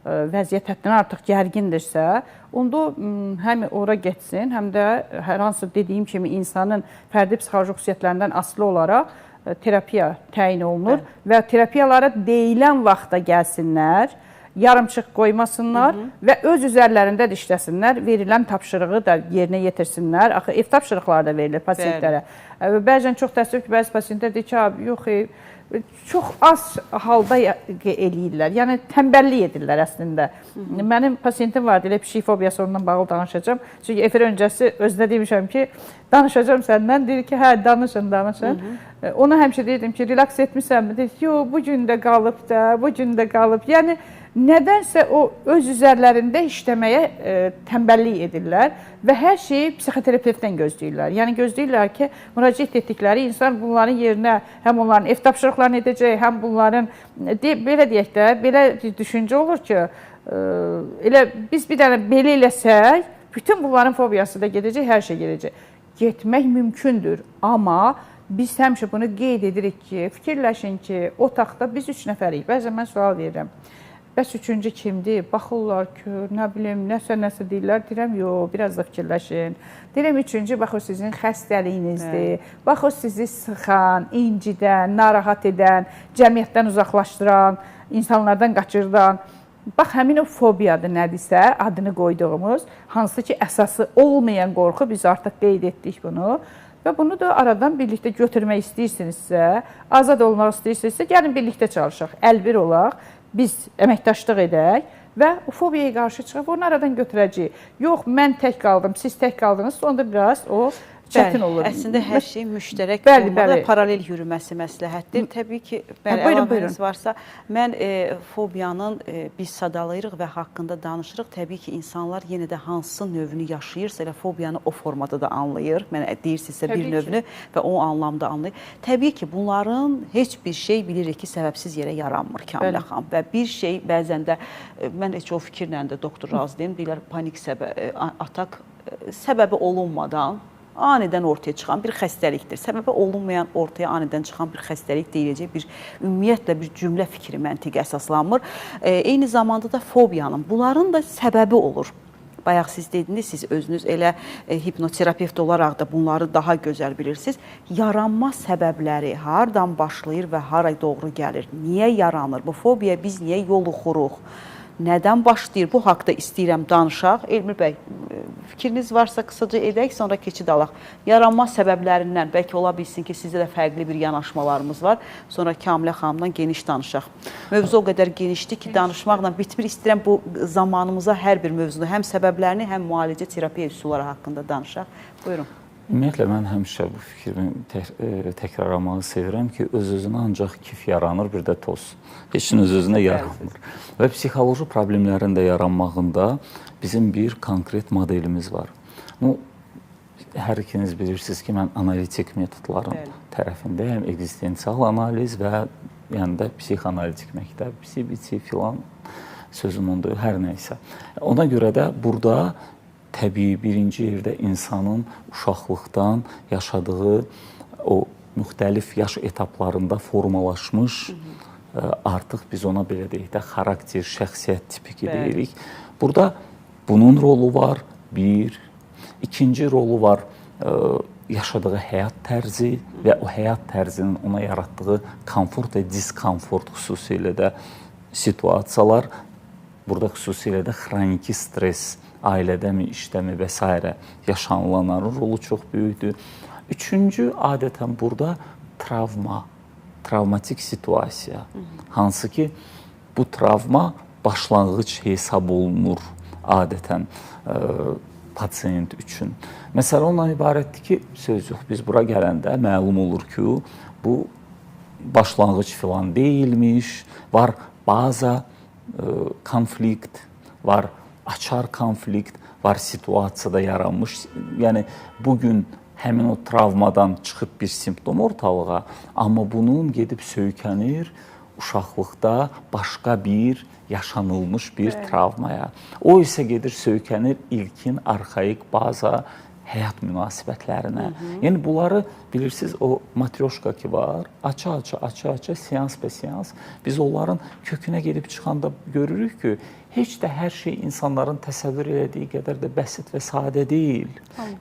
vəziyyət həddən artıq gərgindirsə, onda həm ora getsin, həm də hər hansı dediyim kimi insanın fərdi psixoloji xüsusiyyətlərindən asılı olaraq terapiya təyin olunur və terapiyalara deyilən vaxtda gəlsinlər, yarımçıq qoymasınlar və öz üzərlərində də işləsinlər, verilən tapşırığı da yerinə yetirsinlər. Axı, ev tapşırıqları da verilir pasiyentlərə. Bəzən çox təəssüf ki, bəzi pasiyentlər deyir ki, yox, çox az halda eləyirlər, yəni tənbəllik edirlər əslində. Mənim pasiyentim vardı, elə pişik fobiyası ondan bağlı danışacağım. Çünki efir öncəsi özünə demişəm ki, danışacağım səndən, deyir ki, hə, danışın. Ona həmişə deyirdim ki, relaks etmişsənmi? Deyir ki, yox, bu gün də qalıb da, bu gün də qalıb. Yəni, nədənsə o öz üzərlərində işləməyə tənbəllik edirlər və hər şeyi psixoterapevtdən gözləyirlər. Yəni, gözləyirlər ki, müraciət etdikləri insan bunların yerinə həm onların ev tapşırıqlarını edəcək, həm bunların, belə deyək də, belə düşüncə olur ki, elə biz bir dənə belə eləsək, bütün bunların fobiyası da gedəcək, hər şey gedəcək. Getmək mümkündür, amma biz həmişə bunu qeyd edirik ki, fikirləşin ki, otaqda biz 3 nəfərik. Bəzən mən sual verirəm. Bəs üçüncü kimdir? Baxırlar ki, nə bilim, nəsə deyirlər. Deyirəm, yox, biraz da fikirləşin. Deyirəm, üçüncü, bax o sizin xəstəliyinizdir. Bax o sizi sıxan, incidən, narahat edən, cəmiyyətdən uzaqlaşdıran, insanlardan qaçırdan. Bax, həmin o fobiyadır nədirsə, adını qoyduğumuz, hansı ki, əsası olmayan qorxu, biz artıq qeyd etdik bunu. Və bunu da aradan birlikdə götürmək istəyirsinizsə, azad olmaq istəyirsinizsə, gəlin birlikdə çalışaq, əlbir olaq. Biz əməkdaşlıq edək və o fobiyaya qarşı çıxıb onu aradan götürəcəyik. Yox, mən tək qaldım, siz tək qaldınız, onda biraz o çətin olur. Əslində hər şey müştərək olmalı, paralel yürüməsi məsləhətdir. Təbii ki, əlavəniz varsa, mən fobiyanın biz sadalayırıq və haqqında danışırıq. Təbii ki, insanlar yenə də hansı növünü yaşayırsa, elə fobiyanı o formada da anlayır. Mən deyirsinizsə bir növünü və o anlamda anlayır. Təbii ki, bunların heç bir şey bilirik ki, səbəbsiz yerə yaranmır Kamilə xanım. Və bir şey bəzən də, mən heç o fikirlə də doktor razıyım, deyirlər panik atak səbəbi olunmadan anidən ortaya çıxan bir xəstəlikdir. Səbəbi olunmayan ortaya anidən çıxan bir xəstəlik deyiləcək bir ümumiyyətlə bir cümlə fikri məntiqə əsaslanmır. Eyni zamanda da fobiyanın, bunların da səbəbi olur. bayaq siz dediniz, siz özünüz elə hipnoterapevt olaraq da bunları daha gözəl bilirsiniz. Yaranma səbəbləri hardan başlayır və hara doğru gəlir? Niyə yaranır? Bu fobiya biz niyə yoluxuruq? Nədən başlayır? Bu haqda istəyirəm danışaq. Elmir bəy, fikriniz varsa qısaca edək, sonra keçid alaq. Yaranma səbəblərindən bəlkə ola bilsin ki, sizdə də fərqli bir yanaşmalarımız var. Sonra Kamilə xanımdan geniş danışaq. Mövzu o qədər genişdir ki, danışmaqla bitmir. İstəyirəm bu zamanımıza hər bir mövzunu, həm səbəblərini, həm müalicə, terapiya üsulları haqqında danışaq. Buyurun. Ümumiyyətlə, mən həmişə bu fikrimi təkrarlamağı sevirəm ki, öz-özünə ancaq kif yaranır, bir də toz. Heç öz-özünə yaranmır. Və psixoloji problemlərin də yaranmağında bizim bir konkret modelimiz var. Hər ikiniz bilirsiniz ki, mən analitik metodların tərəfindəyəm. Ekzistensial analiz və yəni də psixoanalitik məktəb, CBT filan sözüm onda, hər nəysə. Ona görə də burada təbii birinci yerdə insanın uşaqlıqdan yaşadığı o müxtəlif yaş etaplarında formalaşmış, artıq biz ona belə deyək də xarakter, şəxsiyyət tipi ki deyirik. Burada bunun rolu var, bir. İkinci rolu var yaşadığı həyat tərzi və o həyat tərzinin ona yaratdığı komfort və diskomfort xüsusilə də situasiyalar. Burada xüsusilə də xroniki stres, ailədəmi, işdəmi və s. yaşanılanların rolu çox böyükdür. Üçüncü, adətən burada travmatik situasiya. Hansı ki, bu travma başlanğıc hesab olunur adətən pasiyent üçün. Məsələ ondan ibarətdir ki, söz yox, biz bura gələndə məlum olur ki, bu başlanğıc filan deyilmiş, var baza konflikt, var açar konflikt, var situasiyada yaranmış. Yəni, bugün həmin o travmadan çıxıb bir simptom ortalığa, amma bunun gedib söykənir uşaqlıqda başqa bir yaşanılmış bir travmaya. O isə gedir söykənir ilkin arxaik baza həyat münasibətlərinə. Yəni, bunları bilirsiniz, o matryoşka ki var, aça, seans və seans, biz onların kökünə gedib çıxanda görürük ki, heç də hər şey insanların təsəvvür elədiyi qədər də bəsit və sadə deyil.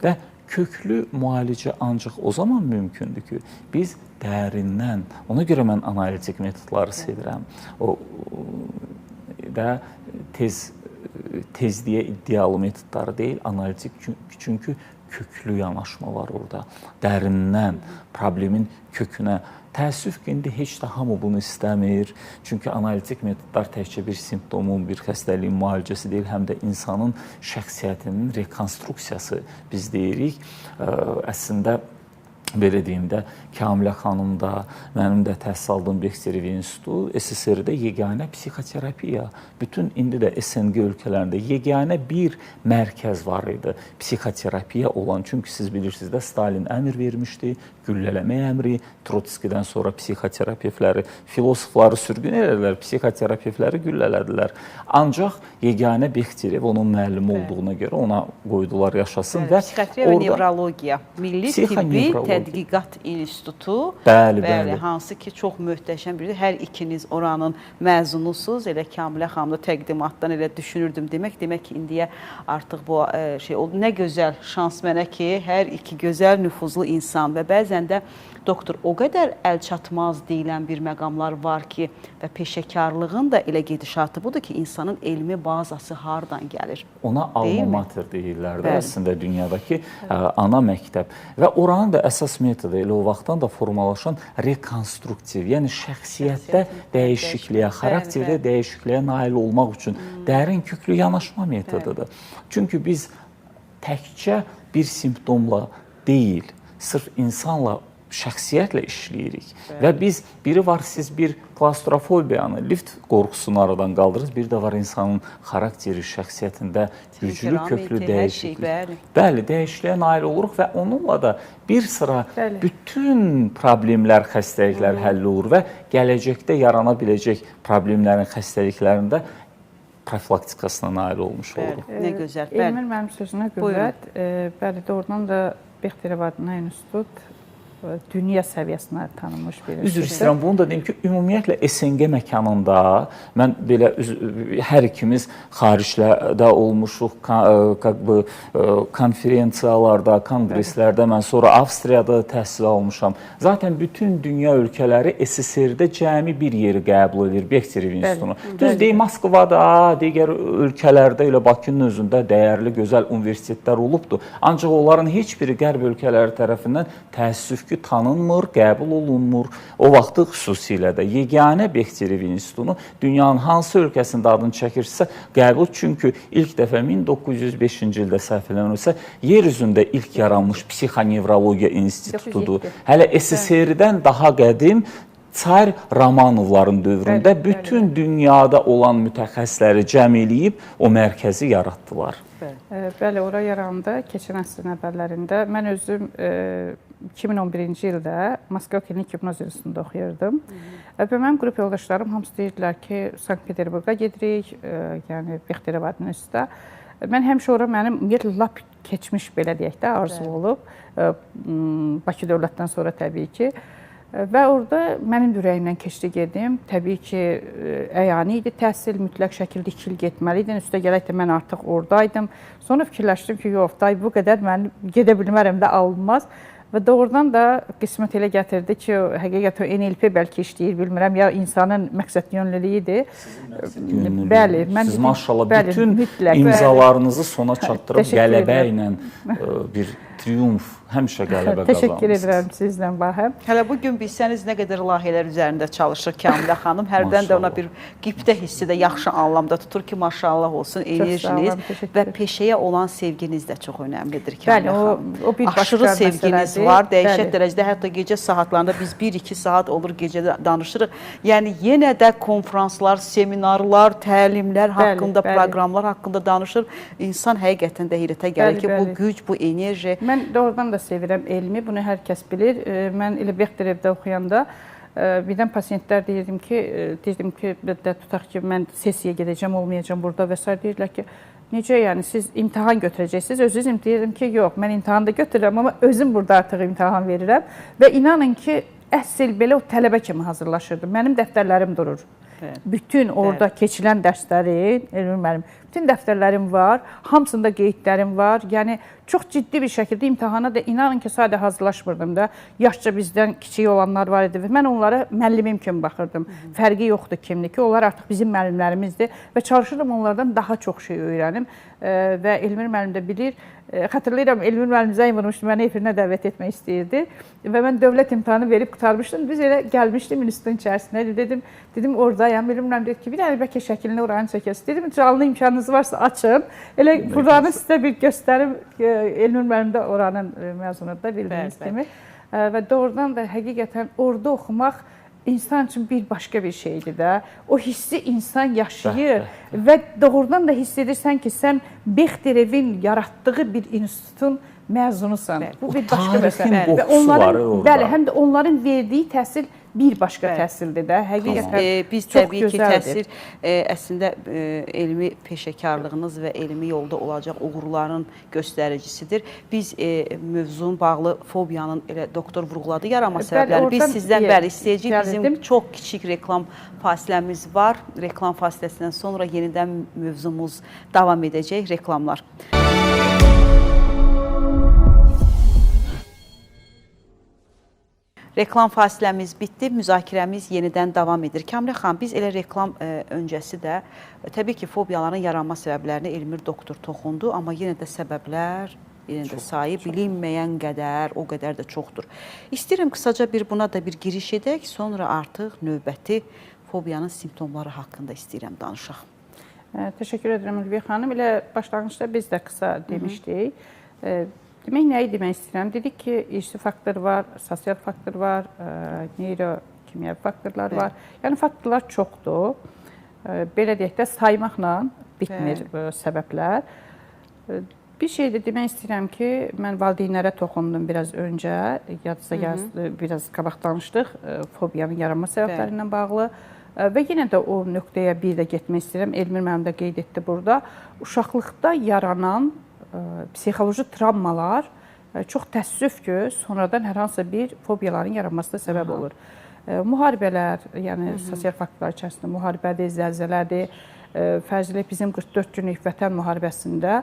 Və köklü müalicə ancaq o zaman mümkündür ki, biz dərindən, ona görə mən analitik metodları sevirəm. O da tezliyə iddialı metodları deyil, analitik, çünki köklü yanaşma var orada. Dərindən, problemin kökünə. Təəssüf ki, indi heç də hamı bunu istəmir. Çünki analitik metodlar təkcə bir simptomun, bir xəstəliyin müalicəsi deyil, həm də insanın şəxsiyyətinin rekonstruksiyası biz deyirik. Əslində, belə deyim də, Kamilə xanım da, mənim də təhsil aldığım Bexteriyev İnstitutu, SSR-də yeganə psixoterapiya, bütün indi də SNG ölkələrində yeganə bir mərkəz var idi, psixoterapiya olan. Çünki siz bilirsiniz də, Stalin əmr vermişdi, güllələmə əmri, Trotskidən sonra psixoterapevtləri, filosofları sürgün elədilər, psixoterapevtləri güllələdilər. Ancaq yeganə Bexteriyev onun müəllimi olduğuna görə ona qoydular yaşasın. Psixiatriya və nevrologiya, Milli Tibbi Tədqiqat İnstitutu, bəli, hansı ki, çox möhtəşəm biridir. Hər ikiniz oranın məzunusuz, elə Kamilə xanımda təqdimatdan elə düşünürdüm demək ki, indiyə artıq bu şey oldu. Nə gözəl şans mənə ki, hər iki gözəl, nüfuzlu insan və bəzən də doktor, o qədər əlçatmaz deyilən bir məqamlar var ki, və peşəkarlığın da elə gedişatı budur ki, insanın elmi bazası hardan gəlir? Ona alma mater deyirlər də əslində dünyadakı ana məktəb. Və oranın da əsas metodu elə o vaxtdan da formalaşan rekonstruktiv, yəni şəxsiyyətdə dəyişikliyə, xarakterdə dəyişikliyə nail olmaq üçün dərin köklü yanaşma metodudur. Çünki biz təkcə bir simptomla deyil, sırf insanla, şəxsiyyətlə işləyirik. Və biz, biri var, siz bir klaustrofobiyanı, lift qorxusunu aradan qaldırırız, bir də var insanın xarakteri, şəxsiyyətində güclü, köklü dəyişiklik. Bəli, dəyişikliyə nail oluruq və onunla da bir sıra bütün problemlər, xəstəliklər həll olur və gələcəkdə yarana biləcək problemlərin, xəstəliklərində profilaktikasına nail olmuş oluruq. Nə gözəl. Elmir, mənim sözünə qüvvət. Bəli, doğrudan da Bexteriyev adına institut dünya səviyyəsində tanınmış bir Üzr istəyirəm, bunu da deyim ki, ümumiyyətlə SNG məkanında mən belə hər ikimiz xaricdə olmuşuq, konferensiyalarda, konqreslərdə, mən sonra Avstriyada təhsil almışam. Zaten bütün dünya ölkələri SSR-də cəmi bir yeri qəbul edir, Bechterev İnstitutunu. Düz deyim, Moskvada, digər ölkələrdə, elə Bakının özündə dəyərli, gözəl universitetlər olubdur. Ancaq onların heç biri qərb ölkələri tərəfindən təəssüf ki, tanınmır, qəbul olunmur. O vaxtı xüsusilə də yeganə Bechterev İnstitutunu dünyanın hansı ölkəsində adını çəkirsə qəbul, çünki ilk dəfə 1905-ci ildə səhv eləmirəmsə, yer üzündə ilk yaranmış psixonevrologiya institutudur. Hələ SSR-dən daha qədim Çar Romanovların dövründə bütün dünyada olan mütəxəssisləri cəm eləyib o mərkəzi yaratdılar. Bəli, ora yarandı keçən əsrin əvvəllərində. Mən özüm 2011-ci ildə Moskva Klinik Hipnoz İnstitutunda oxuyurdum. Və mənim qrup yoldaşlarım hamısı deyirdilər ki, Sankt-Peterburqa gedirik, yəni Bechterev adlı institutda. Mən həmişə ora mənim ümumiyyətlə lap keçmiş belə deyək də arzu olub. Bakı dövlətdən sonra təbii ki. Və orada mənim ürəyimdən keçdi gedim. Təbii ki, əyani idi təhsil, mütləq şəkildə 2 il getməli idim. Üstə gələk də mən artıq oradaydım. Sonra fikirləşdim ki, yox, bu qədər mən gedə bilmərəm də alınmaz. Və doğrudan da qismət elə gətirdi ki, həqiqətən NLP bəlkə işləyir, bilmirəm, ya insanın məqsəd yönlülüyüdür. Bəli, siz maşallah bütün imzalarınızı sona çatdırıb qələbə ilə bir triumf, həmişə qələbə qazanmışsınız. Təşəkkür edirəm sizlə Bahəm. Hələ bugün bilsəniz nə qədər layihələr üzərində çalışır Kamilə xanım. Hərdən də ona bir qibtə hissi də yaxşı anlamda tutur ki, maşallah olsun enerjiniz və peşəyə olan sevginiz də çox önəmlidir Kamilə xanım. O bir aşırı sevginiz var, dəhşət dərəcədə, hətta gecə saatlarında biz 1-2 saat olur gecədə danışırıq. Yəni yenə də konfranslar, seminarlar, təlimlər haqqında, proqramlar haqqında danışır. İnsan həqiqətən də heyrətə gəlir ki, bu güc, bu enerji. Mən doğrudan da sevirəm elmi, bunu hər kəs bilir. Mən elə Bechterev-də oxuyanda birdən pasiyentlər deyirdim ki, tutaq ki, mən sessiyaya gedəcəm, olmayacam burada və s. deyirlər ki, necə yəni, siz imtahan götürəcəksiniz? Özünüz deyirdim ki, yox, mən imtahan da götürürəm, amma özüm burada artıq imtahan verirəm və inanın ki, əsl belə o tələbə kimi hazırlaşırdım. Mənim dəftərlərim durur. Bütün orada keçilən dərslərin, elmi müəllim, bütün dəftərlərim var, hamısında qeydlərim var. Yəni, çox ciddi bir şəkildə imtahana da inanın ki, sadə hazırlaşmırdım da. Yaşca bizdən kiçik olanlar var idi və mən onlara müəllimim kimi baxırdım. Fərqi yoxdur kimdir ki, onlar artıq bizim müəllimlərimizdir və çalışırdım onlardan daha çox şey öyrənim və Elmir müəllim də bilir. Xatırlayıram, Elmir müəllim zəng vurmuşdu, məni efirinə dəvət etmək istəyirdi və mən dövlət imtahanı verib qutarmışdım. Biz elə gəlmişdim institutun içərisində, dedim oradayam. Elmir müəllim dedi ki, bir dənə bəlkə şəklini oranı çəkəsiniz. Dedim, canlı imkanınız varsa açın. Elə buranı sizə bir göstərim. Elmir müəllim də oranın məzunudur da bildiyiniz kimi. Və doğrudan da həqiqətən orada oxumaq insan üçün bir başqa bir şeydir də. O hissi insan yaşayır və doğrudan da hiss edirsən ki, sən Bexterevin yaratdığı bir institutun məzunusan. Bu bir başqa məsələ. Və onların orada. Bəli, həm də onların verdiyi təhsil bir başqa təhsildir də. Həqiqətən biz təbii ki, təhsil əslində elmi peşəkarlığınız və elmi yolda olacaq uğurların göstəricisidir. Biz mövzunun bağlı fobiyanın elə doktor vurğuladı yaranma səbəbləri. Biz sizdən istəyəcəyik. Bizim çox kiçik reklam fasiləmiz var. Reklam fasiləsindən sonra yenidən mövzumuz davam edəcək. Reklamlar. Reklam fasiləmiz bitdi, müzakirəmiz yenidən davam edir. Kamilə xanım, biz elə reklam öncəsi də təbii ki, fobiyaların yaranma səbəblərini Elmir doktor toxundu, amma yenə də səbəblər, yenə də sayı bilinməyən qədər, o qədər də çoxdur. İstəyirəm qısaca buna da bir giriş edək, sonra artıq növbəti fobiyanın simptomları haqqında istəyirəm danışaq. Təşəkkür edirəm Ülviyə xanım. Elə başlanğıçda biz də qısa demişdik. Demək, nəyi demək istəyirəm? Dedik ki, irsi faktor var, sosial faktor var, neyrokimyəvi faktorlar var. Yəni, faktorlar çoxdur. Belə deyək də, saymaqla bitmir səbəblər. Bir şey də demək istəyirəm ki, mən valideynlərə toxundum biraz öncə, biraz qabaq danışdıq, fobiyanın yaranma səbəblərindən bağlı. Və yenə də o nöqtəyə bir də getmək istəyirəm. Elmir mənim də qeyd etdi burada. Uşaqlıqda yaranan psixoloji travmalar çox təəssüf ki, sonradan hər hansı bir fobiyaların yaranmasına səbəb olur. Müharibələr, yəni sosial faktlar içərisində müharibədir, zəlzələdir. Fərzilə bizim 44 günlük vətən müharibəsində,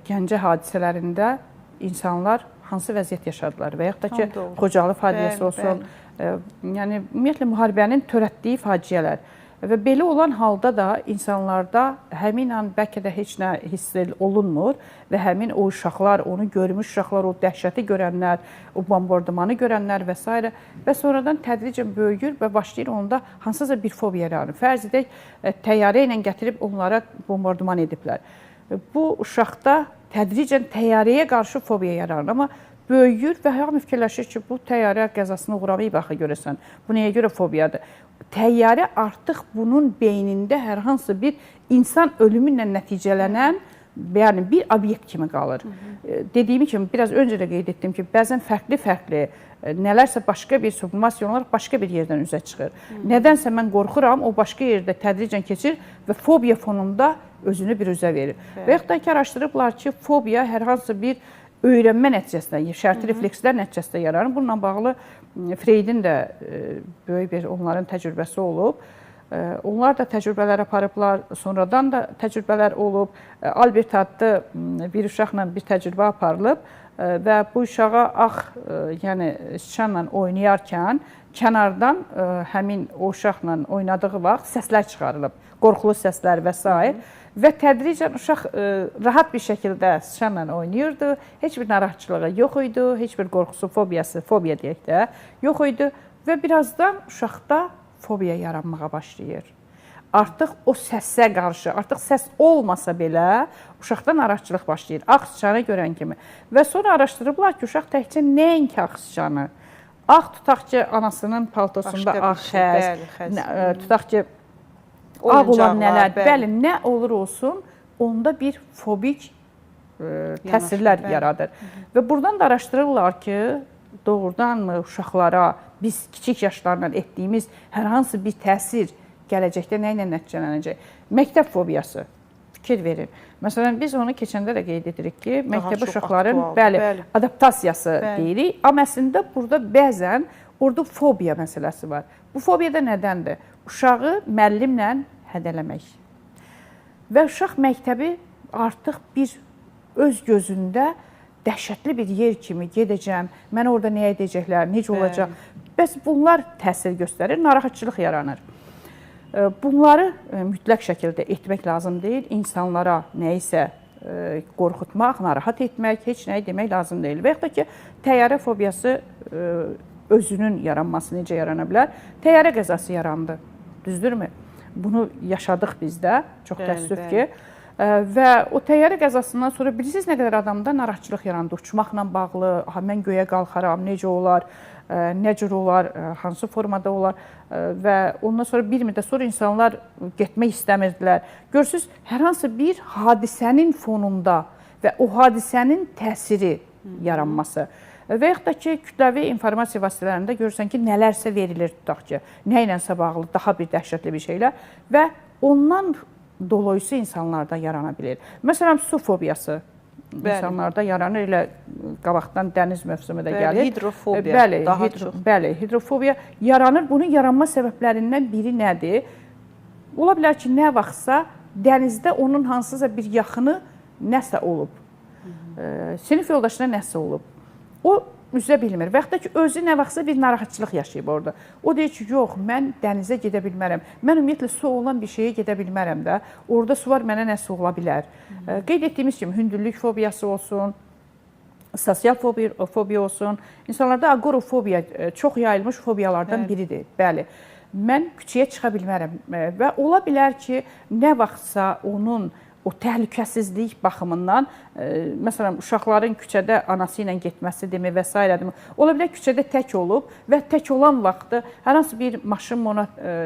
Gəncə hadisələrində insanlar hansı vəziyyət yaşadılar və yaxud da ki, Xocalı faciəsi olsun, yəni ümumiyyətlə müharibənin törətdiyi faciələr. Və belə olan halda da insanlarda həmin an bəlkə də heç nə hiss olunmur və həmin o uşaqlar, onu görmüş uşaqlar, o dəhşəti görənlər, o bombardımanı görənlər və s. və sonradan tədricən böyüyür və başlayır onda hansısa bir fobiya yaranır. Fərz edək, təyyarə ilə gətirib onlara bombardıman ediblər. Bu uşaqda tədricən təyyarəyə qarşı fobiya yaranır, amma böyüyür və hamı fikirləşir ki, bu təyyarə qəzasına uğramayıb axı görəsən. Bu nəyə görə fobiyadır? Təyyarə artıq bunun beynində hər hansı bir insan ölümü ilə nəticələnən yəni bir obyekt kimi qalır. Dediyim kimi, biraz öncə də qeyd etdim ki, bəzən fərqli-fərqli nələrsə başqa bir sublimasiya olaraq başqa bir yerdən üzə çıxır. Nədənsə mən qorxuram, o başqa yerdə tədricən keçir və fobiya fonunda özünü bir üzə verir. Və yaxud da ki, araşdırıblar ki, fobiya hər hansı bir öyrənmə nəticəsində, şərti reflekslər nəticəsində yaranır. Bununla bağlı Freydin də böyük bir onların təcrübəsi olub. Onlar da təcrübələr aparıblar, sonradan da təcrübələr olub. Albert adlı bir uşaqla bir təcrübə aparılıb və bu uşağa yəni sıçanla oynayarkən kənardan həmin o uşaqla oynadığı vaxt səslər çıxarılıb, qorxulu səslər və s. Və tədricən uşaq rahat bir şəkildə sıçanla oynayırdı. Heç bir narahatçılığı yox idi, heç bir qorxusu, fobiyası, fobiya deyək də, yox idi. Və birazdan uşaqda fobiya yaranmağa başlayır. Artıq o səsə qarşı, artıq səs olmasa belə uşaqda narahatçılıq başlayır. Ağ sıçanı görən kimi. Və sonra araşdırıblar ki, uşaq təkcə nəinki ağ sıçanı. Ağ tutaq ki, anasının paltosunda ağ xəz, tutaq ki, ağ olan nələr, bəli, nə olur olsun, onda bir fobik təsirlər yaradır. Və buradan da araşdırırlar ki, doğrudanmı uşaqlara biz kiçik yaşlarla etdiyimiz hər hansı bir təsir gələcəkdə nə ilə nəticələnəcək? Məktəb fobiyası fikir verir. Məsələn, biz onu keçəndə də qeyd edirik ki, məktəb uşaqların adaptasiyası deyirik. Amma əslində burada bəzən orada fobiya məsələsi var. Bu fobiya da nədəndir? Uşağı müəllimlə hədələmək. Və uşaq məktəbi artıq bir öz gözündə dəhşətli bir yer kimi gedəcəm, mən orada nə edəcəklər, necə olacaq? Bəs bunlar təsir göstərir, narahatçılıq yaranır. Bunları mütləq şəkildə etmək lazım deyil. İnsanlara nəyisə qorxutmaq, narahat etmək, heç nəyi demək lazım deyil. Və yaxud da ki, təyyarə fobiyası özünün yaranması necə yarana bilər? Təyyarə qəzası yarandı, düzdürmü? Bunu yaşadıq biz də, çox təəssüf ki. Və o təyyarə qəzasından sonra bilirsiniz nə qədər adamda narahatçılıq yarandı, uçmaqla bağlı, mən göyə qalxaram, necə olar, nə cür olar, hansı formada olar və ondan sonra bir müddət sonra insanlar getmək istəmirdilər. Görürsünüz, hər hansı bir hadisənin fonunda və o hadisənin təsiri yaranması və yaxud da ki, kütləvi informasiya vasitələrində görürsən ki, nələrsə verilir, tutaq ki, nə ilənsə bağlı daha bir dəhşətli bir şeylər və ondan dolayısı insanlarda yarana bilir. Məsələn, su fobiyası insanlarda yaranır, elə qabaqdan dəniz mövsümü də gəlir. Hidrofobiya daha çox. Bəli, hidrofobiya yaranır. Bunun yaranma səbəblərindən biri nədir? Ola bilər ki, nə vaxtsa dənizdə onun hansısa bir yaxını nəsə olub. Sinif yoldaşına nəsə olub. O üzə bilmir və yaxud da ki, özü nə vaxtsa bir narahatçılıq yaşayıb orada. O deyir ki, yox, mən dənizə gedə bilmərəm. Mən ümumiyyətlə su olan bir şeyə gedə bilmərəm də. Orada su var, mənə nəsə ola bilər. Qeyd etdiyimiz kimi, hündürlük fobiyası olsun, sosial fobiya olsun. İnsanlarda agorafobiya çox yayılmış fobiyalardan biridir. Bəli, mən küçəyə çıxa bilmərəm və ola bilər ki, nə vaxtsa onun o təhlükəsizlik baxımından, məsələn, uşaqların küçədə anası ilə getməsidirmi və s. Ola bilər küçədə tək olub və tək olan vaxtı hər hansı bir maşın ona,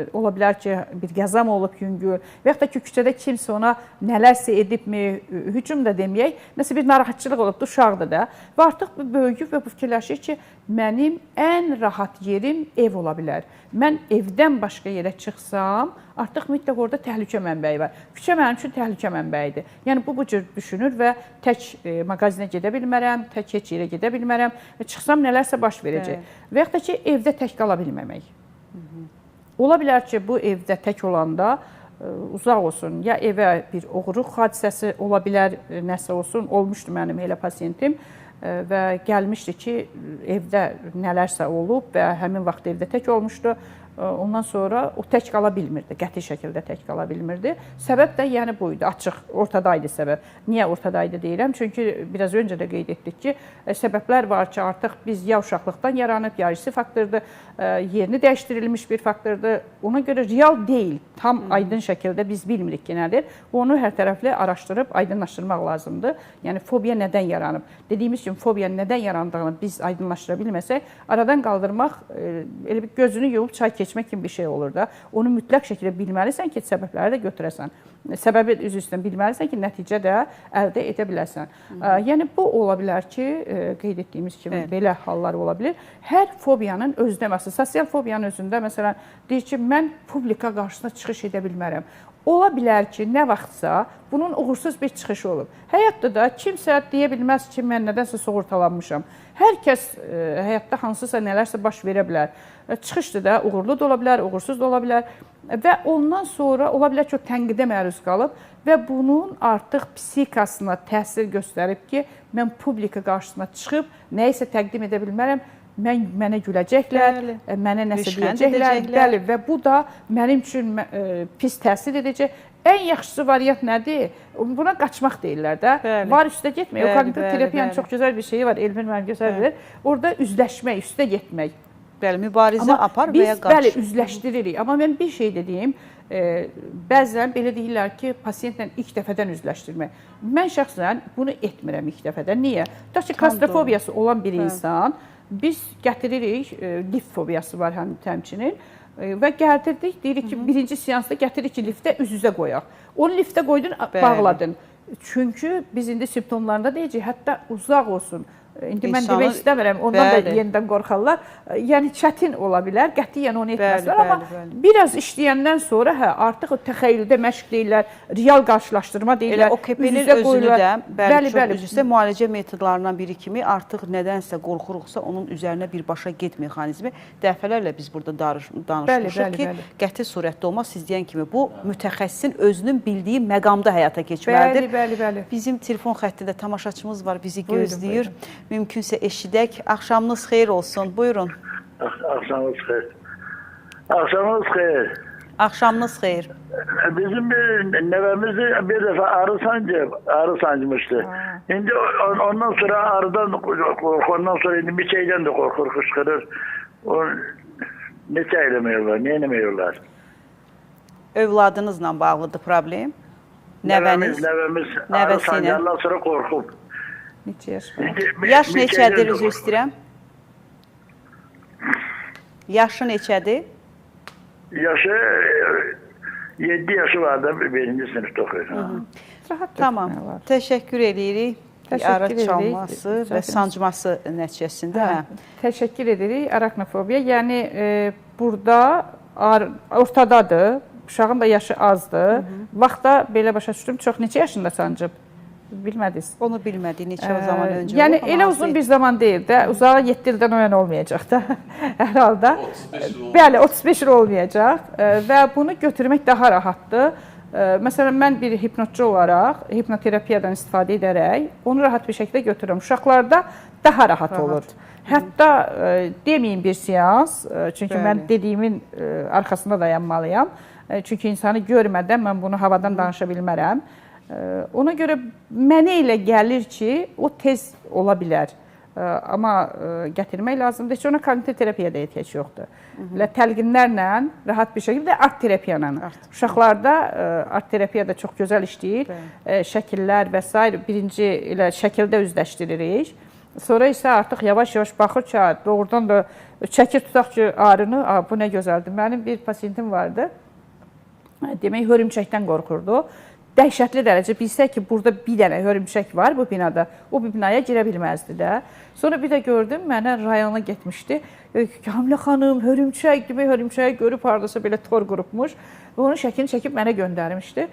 ola bilər ki, bir qəzam olub yüngül və yaxud da ki, küçədə kimsə ona nələrsə edibmi, hücum da deməyək, nəsə bir narahatçılıq olubdur, uşaqdır da və artıq böyüyüb və bu fikirləşir ki, mənim ən rahat yerim ev ola bilər. Mən evdən başqa yerə çıxsam, artıq mütləq orada təhlükə mənbəyi var. Küçə mənim üçün təhlükə mənbəyidir. Yəni bu cür düşünür və tək mağazinə gedə bilmərəm, tək heç yerə gedə bilmərəm. Çıxsam nələrsə baş verəcək. Və yaxud da ki, evdə tək qala bilməmək. Ola bilər ki, bu evdə tək olanda uzaq olsun, ya evə bir oğurluq hadisəsi ola bilər, nəsə olsun. Olmuşdu mənim elə pasiyentim və gəlmişdi ki, evdə nələrsə olub və həmin vaxt evdə tək olmuşdu. Ondan sonra o tək qala bilmirdi, qəti şəkildə tək qala bilmirdi. Səbəb də yəni buydu, açıq, ortadaydı səbəb. Niyə ortadaydı deyirəm? Çünki biraz öncə də qeyd etdik ki, səbəblər var ki, artıq biz ya uşaqlıqdan yaranıb, ya irsi faktordur, yerini dəyişdirilmiş bir faktordur. Ona görə real deyil, tam aydın şəkildə biz bilmirik ki, nədir. Onu hər tərəfli araşdırıb aydınlaşdırmaq lazımdır. Yəni fobiya nədən yaranıb? Dediyimiz kimi fobiya nədən yarandığını biz aydınlaşdıra bilməsək, aradan qaldırmaq elə bir gözünü yumub çay keçmək kimi bir şey olur da. Onu mütləq şəkildə bilməlisən ki, səbəbləri də götürəsən. Səbəbi üzü üstə bilməlisən ki, nəticə də əldə edə bilərsən. Yəni bu ola bilər ki, qeyd etdiyimiz kimi belə hallar ola bilər. Hər fobiyanın özləməsi, sosial fobiyanın özündə məsələn deyir ki, mən publika qarşısına çıxış edə bilmərəm. Ola bilər ki, nə vaxtsa bunun uğursuz bir çıxışı olub. Həyatda da kimsə deyə bilməz ki, mən nədənsə sığortalanmışam. Hər kəs həyatda hansısa nələrsə baş verə bilər. Çıxışdır da, uğurlu da ola bilər, uğursuz da ola bilər. Və ondan sonra ola bilər ki, o tənqidə məruz qalıb və bunun artıq psixikasına təsir göstərib ki, mən publika qarşısına çıxıb nəyisə təqdim edə bilmərəm. Mənə güləcəklər, mənə nəsə deyəcəklər, bəli, və bu da mənim üçün pis təsir edəcək. Ən yaxşısı variant nədir? Buna qaçmaq deyirlər də. Var üstə getmək. O kognitiv terapiyanın çox gözəl bir şeyi var, Elvin mənim gözəl bilir. Orada üzləşmək, üstə getmək. Bəli, mübarizə apar və ya qaç. Bəli, üzləşdiririk. Amma mən bir şey dediyim, bəzən belə deyirlər ki, pasiyentlə ilk dəfədən üzləşdirmək. Mən şəxsən bunu etmirəm ilk dəfədən. Niyə? Tutaq ki, klastrofobiyası olan bir insan, biz gətiririk, lift fobiyası var həmçinin və gəldirdik, deyirik ki, birinci seansda gətirik ki, liftə üz-üzə qoyaq. Onu liftə qoydun, bağladın. Çünki biz indi simptomlarında deyəcək, hətta uzaq olsun. İndi mən demək istəmirəm, ondan da yenidən qorxarlar. Yəni çətin ola bilər, qətiyyən onu etməslər, amma biraz işləyəndən sonra artıq o təxəyyüldə məşq deyirlər, real qarşılaşdırma deyirlər. Elə o KP-nin özünü də, bəli, çox üzrə müalicə metodlarından biri kimi artıq nədənsə qorxuruqsa, onun üzərinə birbaşa get mexanizmi dəfələrlə biz burada danışmışıq ki, qəti surətdə olmaz, siz deyən kimi bu mütəxəssisin özünün bildiyi məqamda həyata keçməlidir. Bəli. Bizim telefon xəttində tamaşaçımız var, bizi gözləyir. Mümkünsə eşidək. Axşamınız xeyir olsun. Buyurun. Axşamınız xeyir. Axşamınız xeyir. Axşamınız xeyir. Bizim bir nəvəmiz bir dəfə arı sancmışdı. İndi ondan sonra arıdan ondan sonra indi bir şeydən də qorxur, xışqırır. Neçə eləməyorlar, nə eləməyorlar? Övladınızla bağlıdır problem? Nəvəniz arı sancarlar sonra qorxub. Neçə yaş? Yaş neçədir, üzr istəyirəm? Yaşı neçədir? Yaşı 7 yaşı var da birinci sınıfda oxuyur. Tamam. Təşəkkür edirik. Ara çalması və sancması nəticəsində. Təşəkkür edirik. Araknofobiya. Yəni burada ortadadır. Uşağın da yaşı azdır. Vaxtda belə başa düşdüm. Çox neçə yaşında sancıb? Bilmədiniz. Onu bilmədik, neçə o zaman öncə. Yəni elə uzun bir zaman deyil də, uzağa 7 ildən o yana olmayacaq da hər halda. 35 il olmayacaq. Bəli, 35 il olmayacaq və bunu götürmək daha rahatdır. Məsələn, mən bir hipnotçu olaraq, hipnoterapiyadan istifadə edərək, onu rahat bir şəkildə götürürüm. Uşaqlarda daha rahat olur. Hətta deməyin bir seans, çünki mən dediyimin arxasında dayanmalıyam. Çünki insanı görmədən mən bunu havadan danışa bilmərəm. Ona görə mənə elə gəlir ki, o tez ola bilər. Amma gətirmək lazımdır. Heç ona kognitiv terapiyada ehtiyac yoxdur. Təlqinlərlə, rahat bir şəkildə art terapiyayla. Uşaqlarda art terapiya da çox gözəl işləyir. Şəkillər və s. birinci elə şəkildə üzləşdiririk. Sonra isə artıq yavaş-yavaş baxır ki, doğrudan da çəkir tutaq ki, ağrını, bu nə gözəldir. Mənim bir pasiyentim vardı. Demək, hörümçəkdən qorxurdu. dəhşətli dərəcə bilsə ki, burada bir dənə hörümçək var bu binada, o bir binaya girə bilməzdi də. Sonra bir də gördüm, mənə rayona getmişdi. Kamlə xanım, hörümçək, demək hörümçəyi görüb hardasa belə tor qurubmuş. Və onun şəklini çəkib mənə göndərmişdi.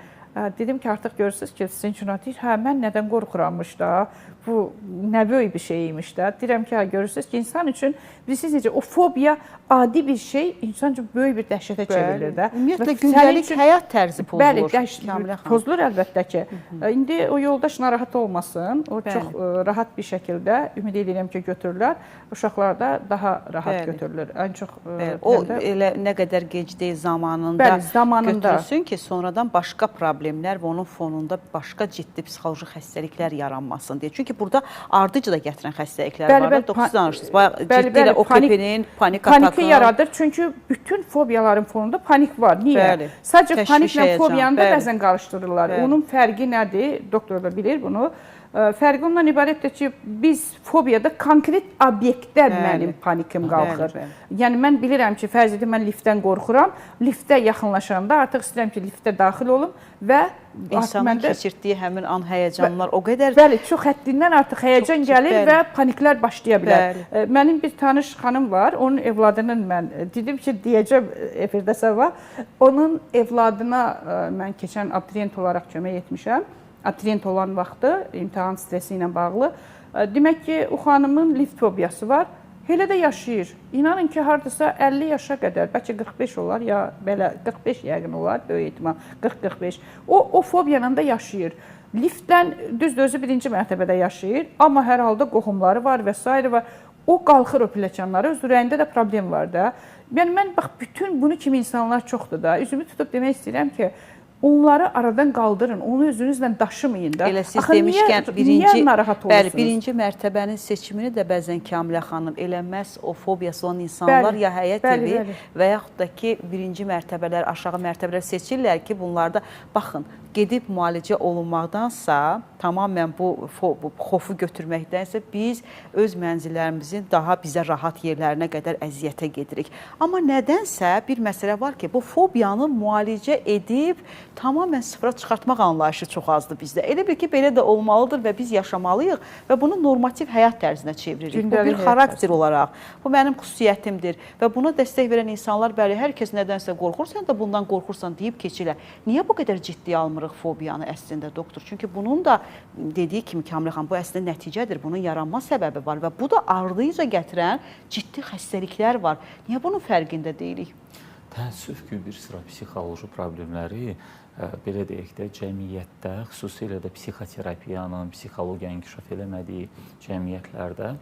Dedim ki, artıq görürsünüz ki, sizin üçün deyir, hə, mən nədən qorxurammış da, bu nə böyük bir şey imiş də. Deyirəm ki, hə, görürsünüz ki, insan üçün, bilirsiniz necə, o fobiya adi bir şey, insan üçün böyük bir dəhşətə çevrilir də. Ümumiyyətlə, gündəlik həyat tərzi pozulur. Bəli, pozulur əlbəttə ki. İndi o yoldaş narahat olmasın, o çox rahat bir şəkildə, ümid edirəm ki, götürürlər. Uşaqlarda daha rahat götürülür. Ən çox... O, elə nə qədər gec deyil, zamanında götürülsün ki, sonradan başqa problemlər və onun fonunda başqa ciddi psixoloji xəstəliklər yaranmasın deyə. Çünki burada ardıcı da gətirən xəstəliklər var. 9 danışdınız. Ciddi OKP-nin panik atakı. Paniki yaradır. Çünki bütün fobiyaların fonunda panik var. Niyə? Sadəcə paniklə fobiyanı da bəzən qarışdırırlar. Onun fərqi nədir? Doktor da bilir bunu. Fərqi ondan ibarətdir ki, biz fobiyada konkret obyektdə mənim panikim qalxır. Yəni, mən bilirəm ki, fərz edin, mən liftdən qorxuram. Liftə yaxınlaşanda artıq istəyirəm ki, liftə daxil olum və İnsanın keçirdiyi həmin an həyəcanlar o qədər... Bəli, çox həddindən artıq həyəcan gəlir və paniklər başlaya bilər. Mənim bir tanış xanım var, onun evladının mən dedim ki, deyəcəm efirdə sabah, onun evladına mən keçən abituriyent olaraq kömək etmişəm. Abituriyent olan vaxtı, imtahan stresi ilə bağlı. Demək ki, o xanımın lift fobiyası var. Elə də yaşayır. İnanın ki, hardasa 50 yaşa qədər, bəlkə 45 olar, ya belə 45 yəqin olar, böyük ehtimal, 40-45. O fobiyanla da yaşayır. Liftdən düzdür, özü birinci mərtəbədə yaşayır, amma hər halda qohumları var və s. var. O qalxır o pilləkənlara, öz ürəyində də problem var da. Yəni, mən bax, bütün bunu kimi insanlar çoxdur da. Üzümü tutub demək istəyirəm ki, onları aradan qaldırın, onu özünüzlə daşımayın da. Elə siz demişkən, birinci olursunuz? mərtəbənin seçimini də bəzən Kamilə xanım eləməz, o fobiyası olan insanlar ya həyət evi və yaxud da ki, birinci mərtəbələr, aşağı mərtəbələr seçirlər ki, bunlarda, baxın, gedib müalicə olunmaqdansa, tamamən bu xofu götürməkdənsə, biz öz mənzillərimizin daha bizə rahat yerlərinə qədər əziyyətə gedirik. Amma nədənsə bir məsələ var ki, bu fobiyanı müalicə edib tamamən sıfıra çıxartmaq anlayışı çox azdır bizdə. Elə bil ki, belə də olmalıdır və biz yaşamalıyıq və bunu normativ həyat tərzinə çeviririk. Bu bir xarakter olaraq, bu mənim xüsusiyyətimdir və buna dəstək verən insanlar, bəli, hər kəs nədənsə qorxur, sən də bundan qorxursan deyib keçirlər. Niyə bu qədər ciddi almırıq fobiyanı əslində, doktor? Çünki bunun da dediyi kimi Kamilə xanım, bu əslində nəticədir, bunun yaranma səbəbi var və bu da ardıca gətirən ciddi xəstəliklər var. Niyə bunun fərqində deyilik? Təəssüf ki, bir sıra psixoloji problemləri, belə deyək də, cəmiyyətdə, xüsusilə də psixoterapiyanın, psixologiyanın inkişaf eləmədiyi cəmiyyətlərdə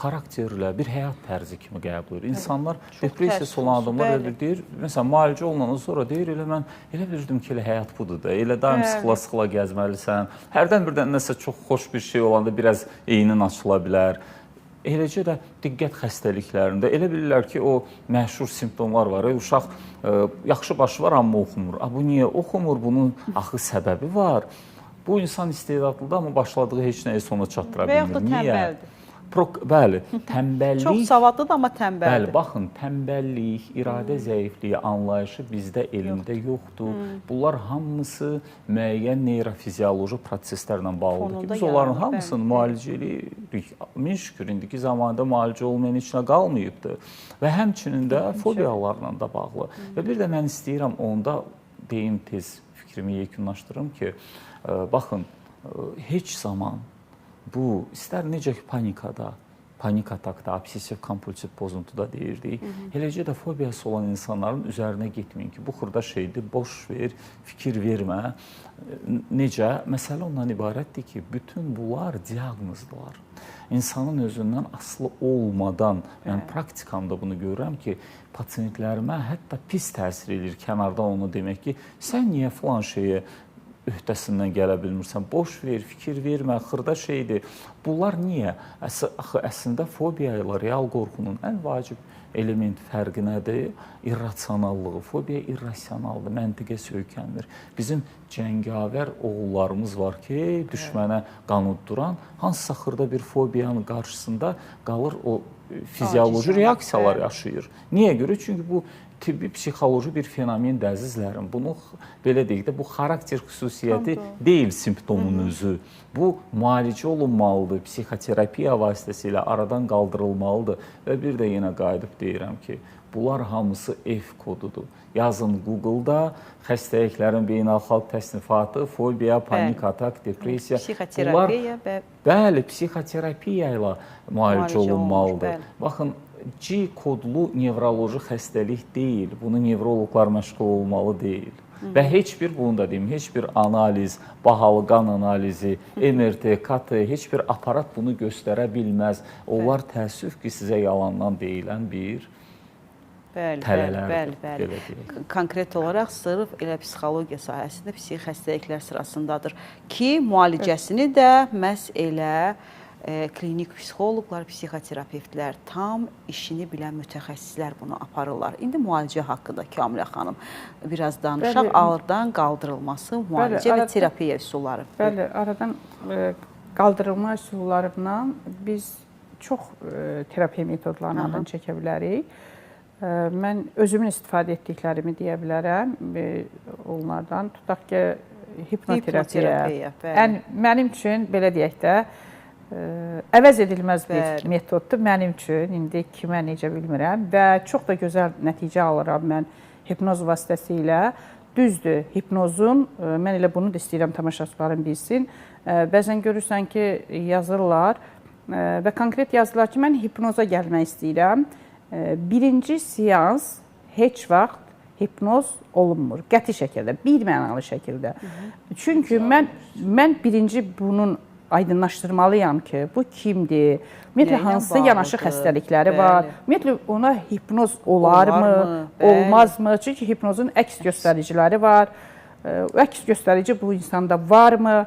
xarakterlə bir həyat tərzi kimi qəbul edir. İnsanlar depressiyası olan adamlar elə deyir, məsələn, müalicə olunandan sonra deyir, elə mən elə bilirdim ki, elə həyat budur da, elə daim sıxıla-sıxıla gəzməlisən, hərdən birdən nəsə çox xoş bir şey olanda biraz eynin açıla bilər. Eləcə də diqqət xəstəliklərində elə bilirlər ki, o məşhur simptomlar var. Uşaq yaxşı başı var, amma oxumur. Bu niyə oxumur? Bunun axı səbəbi var. Bu insan istedadlıdır, amma başladığı heç nəyi sona çatdıra bilmir. Və yaxud da tənbəldir. Bəli, tənbəllik... Çox savadlıdır, amma tənbəldir. Bəli, baxın, tənbəllik, iradə zəifliyi anlayışı bizdə elmdə yoxdur. Bunlar hamısı müəyyən neyrofizioloji proseslərlə bağlıdır ki, biz onların hamısını müalicə edirik. Min şükür, indiki zamanda müalicə olmayan heç nə qalmayıbdır. Və həmçinin də fobiyalarla da bağlı. Və bir də mən istəyirəm onda deyim tez fikrimi yekunlaşdırım ki, baxın, heç zaman bu, istər necə ki panikada, panik atakda, obsessiv-kompulsiv pozuntuda deyirdik, eləcə də fobiyası olan insanların üzərinə getməyin ki, bu xırda şeydir, boş ver, fikir vermə. Necə? Məsələ ondan ibarətdir ki, bütün bunlar diaqnozlar. İnsanın özündən asılı olmadan, yəni praktikamda bunu görürəm ki, pasientlərimə hətta pis təsir edir kənardan onu demək ki, sən niyə filan şeyə öhdəsindən gələ bilmirsən, boş ver, fikir vermə, xırda şeydir. Bunlar niyə? Axı, əslində fobiya ilə real qorxunun ən vacib element fərqi nədir? İrrasionallığı. Fobiya irrasionaldır, məntiqə söykənmir. Bizim cəngavər oğullarımız var ki, düşmənə qanut duran, hansısa xırda bir fobiyanın qarşısında qalır o fizioloji reaksiyalar yaşayır. Niyə görə? Çünki bu tibbi psixoloji bir fenomen əzizlərim. Bunu belə deyək də bu xarakter xüsusiyyəti deyil simptomun özü. Bu müalicə olunmalıdır, psixoterapiya vasitəsilə aradan qaldırılmalıdır və bir də yenə qayıdıb deyirəm ki, bunlar hamısı F kodudur. Yazın Google-da xəstəliklərin beynəlxalq təsnifatı, fobiya, panik atak, depressiya. Psixoterapiya və bəli, psixoterapiya ilə müalicə olunmalıdır. Baxın, G kodlu nevroloji xəstəlik deyil. Bunu nevroloqlar məşğul olmalı deyil. Və heç bir, bunu da deyim, heç bir analiz, bahalı qan analizi, MRT, KT, heç bir aparat bunu göstərə bilməz. Onlar təəssüf ki, sizə yalandan deyilən bir tələlərdir. Bəli. Konkret olaraq sırf elə psixologiya sahəsində psixi xəstəliklər sırasındadır ki, müalicəsini də məhz elə klinik psixoloqlar, psixoterapevtlər, tam işini bilən mütəxəssislər bunu aparırlar. İndi müalicə haqqında Kamilə xanım biraz danışaq. Ağırdan qaldırılması, müalicə və terapiya üsulları. Bəli, aradan qaldırılma üsullarından biz çox terapiya metodlarını aradan çəkə bilərik. Mən özümün istifadə etdiklərimi deyə bilərəm. Onlardan tutaq ki, hipnoterapiya. Mənim üçün, belə deyək də, əvəz edilməz bir metoddur mənim üçün. İndi kimə necə bilmirəm və çox da gözəl nəticə alıram mən hipnoz vasitəsilə. Düzdür, hipnozun, mən elə bunu da istəyirəm tamaşaçılarım bilsin. Bəzən görürsən ki, yazırlar və konkret yazırlar ki, mən hipnoza gəlmək istəyirəm. Birinci seans heç vaxt hipnoz olunmur. Qəti şəkildə, bir mənalı şəkildə. Çünki mən birinci bunun aydınlaşdırmalıyam ki, bu kimdir? Ümumiyyətlə, hansı yanaşı xəstəlikləri var? Ümumiyyətlə, ona hipnoz olarmı, olmazmı? Çünki hipnozun əks göstəriciləri var. Əks göstərici bu insanda varmı?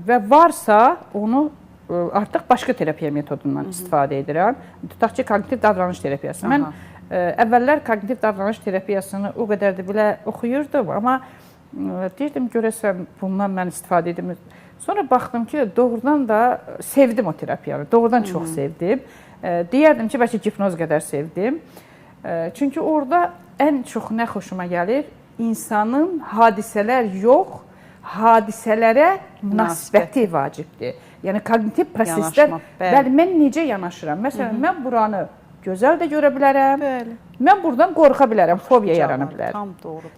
Və varsa, onu artıq başqa terapiya metodundan istifadə edirəm. Tutaq ki, kognitiv davranış terapiyası. Mən əvvəllər kognitiv davranış terapiyasını o qədər də belə oxuyurdum, amma deyirdim, görəsən, bundan mən istifadə edim. Sonra baxdım ki, doğrudan da sevdim o terapiyanı, doğrudan çox sevdim. Deyərdim ki, bəlkə hipnoz qədər sevdim. Çünki orada ən çox nə xoşuma gəlir? İnsanın hadisələr yox, hadisələrə münasibəti vacibdir. Yəni, kognitiv proseslər, bəli, mən necə yanaşıram? Məsələn, mən buranı gözəl də görə bilərəm, mən buradan qorxa bilərəm, fobiya yarana bilər.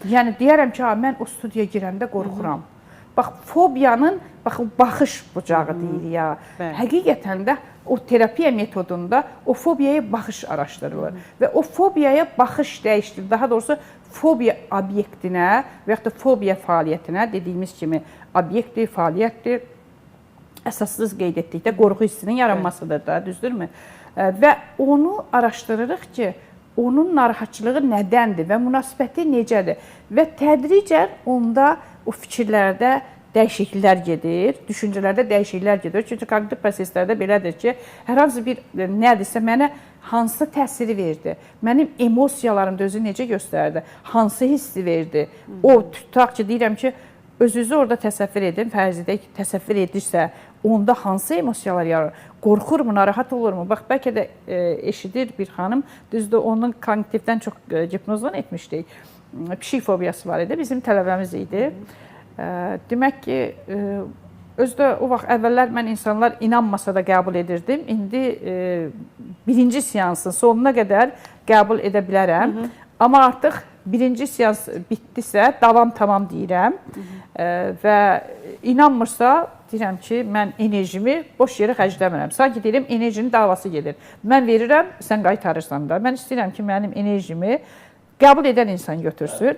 Yəni, deyərəm ki, mən o studiyaya girəndə qorxuram. Bax, fobiyanın baxış bucağı deyilir ya. Həqiqətən də o terapiya metodunda o fobiyaya baxış araşdırılır. Və o fobiyaya baxış dəyişdir. Daha doğrusu, fobiya obyektinə və yaxud da fobiya fəaliyyətinə dediyimiz kimi obyektdir, fəaliyyətdir. Əsassız qeyd etdikdə qorxu hissinin yaranmasıdır da, düzdürmü? Və onu araşdırırıq ki, onun narahatçılığı nədəndir və münasibəti necədir? Və tədricən onda o fikirlərdə dəyişikliklər gedir, düşüncələrdə dəyişikliklər gedir. Çünki kognitiv proseslərdə belədir ki, hər hansı bir nədirsə mənə hansı təsiri verdi, mənim emosiyalarımda özü necə göstərdi, hansı hissi verdi. O, tutaq ki, deyirəm ki, özünüzü orada təsəvvür edin, fərz edək ki, təsəvvür edirsə, onda hansı emosiyalar yarar? Qorxurmu, narahat olurmu? Bax, bəlkə də eşidir bir xanım, düzdür, onun kognitivdən çox hipnozdan etmişdik. Pişik fobiyası var idi, bizim tələbəmiz idi. Demək ki, özdə o vaxt əvvəllər mən insanlar inanmasa da qəbul edirdim. İndi birinci seansın sonuna qədər qəbul edə bilərəm. Amma artıq birinci seans bitdisə, davam tamam deyirəm. Və inanmırsa, deyirəm ki, mən enerjimi boş yerə xərcləmirəm. Sanki deyirəm, enerjinin davası gedir. Mən verirəm, sən qaytarırsan da. Mən istəyirəm ki, mənim enerjimi qəbul edən insan götürsün.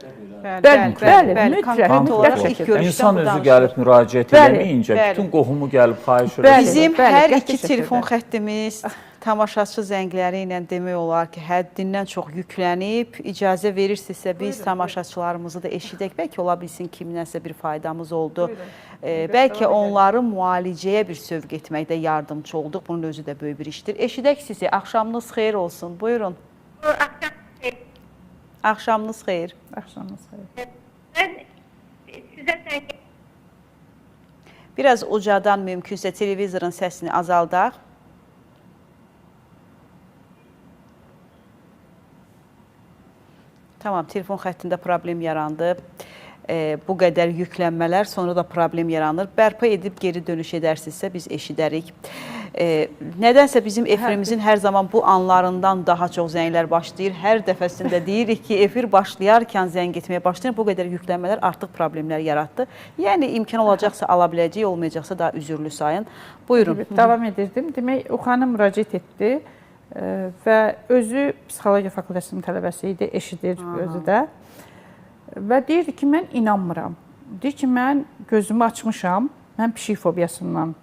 Bəli, mütləq. İnsan özü gəlib müraciət eləməyincə, bütün qohumu gəlib xahiş edir. Bizim hər iki telefon xəttimiz tamaşaçı zəngləri ilə demək olar ki, həddindən çox yüklənib. İcazə verirsinizsə, biz tamaşaçılarımızı da eşidək. Bəlkə ola bilsin kiminəsə bir faydamız oldu. Bəlkə onları müalicəyə bir sövq etməkdə yardımcı olduq. Bunun özü də böyük bir işdir. Eşidək sizi. Axşamınız xeyir olsun. Buyurun. Axşamınız xeyir. Axşamınız xeyir. Mən sizə təqdim. Biraz ucadan mümkünsə televizorun səsini azaldaq. Tamam, telefon xəttində problem yarandı. Bu qədər yüklənmələr, sonra da problem yaranır. Bərpa edib geri dönüş edərsinizsə biz eşidərik. Nədənsə bizim efirimizin hər zaman bu anlarından daha çox zənglər başlayır. Hər dəfəsində deyirik ki, efir başlayarkən zəng etməyə başlayır. Bu qədər yüklənmələr artıq problemlər yaratdı. Yəni imkan olacaqsa ala biləcək, olmayacaqsa daha üzürlü sayın. Buyurun. Davam edirdim. Demək, o xanım müraciət etdi və özü psixologiya fakültəsinin tələbəsi idi, eşidir özü də. Və deyirdi ki, mən inanmıram. Deyir ki, mən gözümü açmışam, mən pişik fobiyasından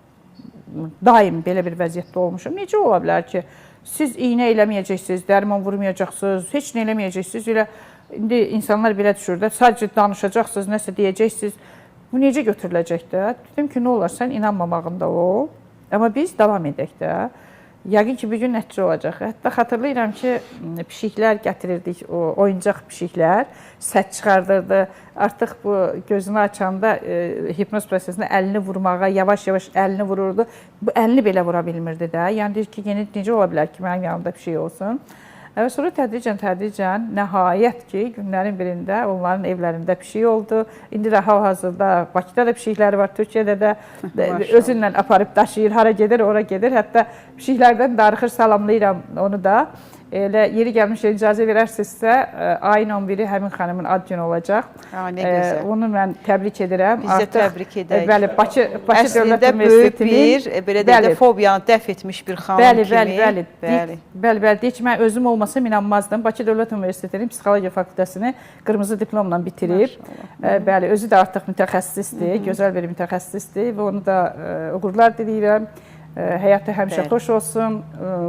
daim belə bir vəziyyətdə olmuşam. Necə ola bilər ki, siz iynə eləməyəcəksiniz, dərman vurmayacaqsınız, heç nə eləməyəcəksiniz. Elə, indi insanlar belə düşür də, sadəcə danışacaqsınız, nəsə deyəcəksiniz. Bu necə götürüləcək də? Dedim ki, nə olar, sən inanmamağında ol. Amma biz davam edək də. Yəqin ki, bir gün nəticə olacaq. Hətta xatırlayıram ki, pişiklər gətirirdik, oyuncaq pişiklər, səs çıxardırdı. Artıq bu gözünü açanda hipnoz prosesində əlini vurmağa, yavaş-yavaş əlini vururdu. Bu əlini belə vura bilmirdi də. Yəni deyir ki, necə ola bilər ki, mənim yanımda pişik olsun. Və sonra tədricən, nəhayət ki, günlərin birində onların evlərində pişik oldu. İndi də hal-hazırda Bakıda da pişikləri var, Türkiyədə də özünlə aparıb daşıyır, hara gedir, ora gedir. Hətta pişiklərdən darıxır, salamlayıram onu da. Elə yeri gəlmiş icazə verərsinizsə, ayın 11-i həmin xanımın ad günü olacaq. Nə gözəl. Onu mən təbrik edirəm. Biz də təbrik edək. Bəli, Bakı Dövlət Əslində böyük bir, Universitetinin belə deyək də, fobiyanı dəf etmiş bir xanım kimi. Bəli. Deyək ki, mən özüm olmasam inanmazdım. Bakı Dövlət Universitetinin Psixologiya fakültəsini qırmızı diplomla bitirib. Bəli, özü də artıq mütəxəssisdir, gözəl bir mütəxəssisdir və onu da uğurlar diləyirəm. Həyatı həmişə xoş olsun,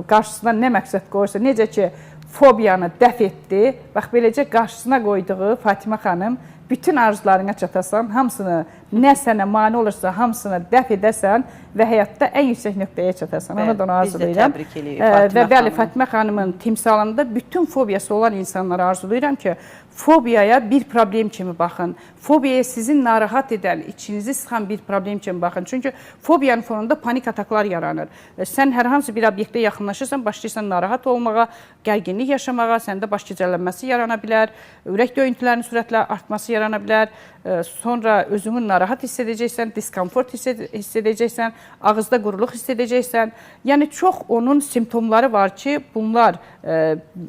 qarşısına nə məqsəd qoyursa, necə ki, fobiyanı dəf etdi, bax, beləcə qarşısına qoyduğu Fatimə xanım, bütün arzularına çatasan, hamısını, nə sənə mane olursa, hamısını dəf edəsən və həyatda ən yüksək nöqtəyə çatasan. Onu da onu arzulayıram. Biz də təbrik edirik Və bəli, Fatimə xanımın timsalında bütün fobiyası olan insanlara arzulayıram ki, fobiyaya bir problem kimi baxın. Fobiyaya sizin narahat edən, içinizi sıxan bir problem kimi baxın. Çünki fobiyanın fonunda panik ataklar yaranır. Sən hər hansı bir obyektə yaxınlaşırsan, başlayırsan narahat olmağa, gərginlik yaşamağa, səndə baş gicəllənməsi yarana bilər, ürək döyüntülərinin sürətlə artması yarana bilər, sonra özünü narahat hiss edəcəksən, diskomfort hiss edəcəksən, ağızda quruluq hiss edəcəksən. Yəni, çox onun simptomları var ki, bunlar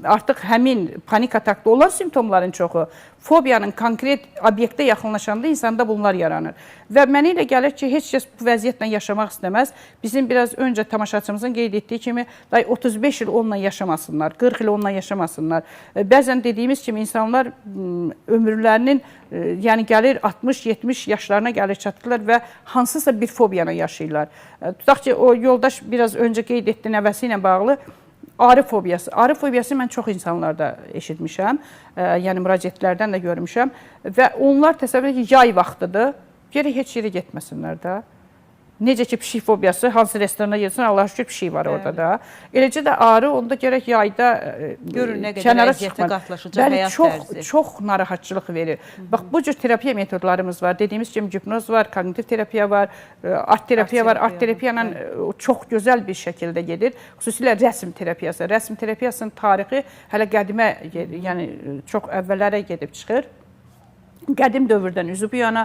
artıq həmin panik atakda olan simptomların çoxu fobiyanın konkret obyektə yaxınlaşanda insanda bunlar yaranır. Və mənə elə gəlir ki, heç kəs bu vəziyyətlə yaşamaq istəməz. Bizim biraz öncə tamaşaçımızın qeyd etdiyi kimi, 35 il onunla yaşamasınlar, 40 il onunla yaşamasınlar. Bəzən dediyimiz kimi insanlar ömürlərinin, yəni gəlir 60-70 yaşlarına gəlir çatırlar və hansısa bir fobiyanı yaşayırlar. Tutaq ki, o yoldaş biraz öncə qeyd etdi nəvəsi ilə bağlı, arı fobiyası. Arı fobiyası mən çox insanlarda eşitmişəm, yəni müraciətlərdən də görmüşəm və onlar təsəvvür edir ki, yay vaxtıdır, geri heç yeri getməsinlər də. Necə ki, pişik fobiyası, hansı restorana gelsin, Allah şükür pişik var orada da. Eləcə də arı, onda gərək yayda kənara çıxmaq. Bəli, çox narahatçılıq verir. Bax, bu cür terapiya metodlarımız var. Dediyimiz kimi hipnoz var, kognitiv terapiya var, art terapiya var. Art terapiya ilə çox gözəl bir şəkildə gedir. Xüsusilə rəsm terapiyası. Rəsm terapiyasının tarixi hələ qədimə, yəni çox əvvəllərə gedib çıxır. Qədim dövrdən üzü bu yana,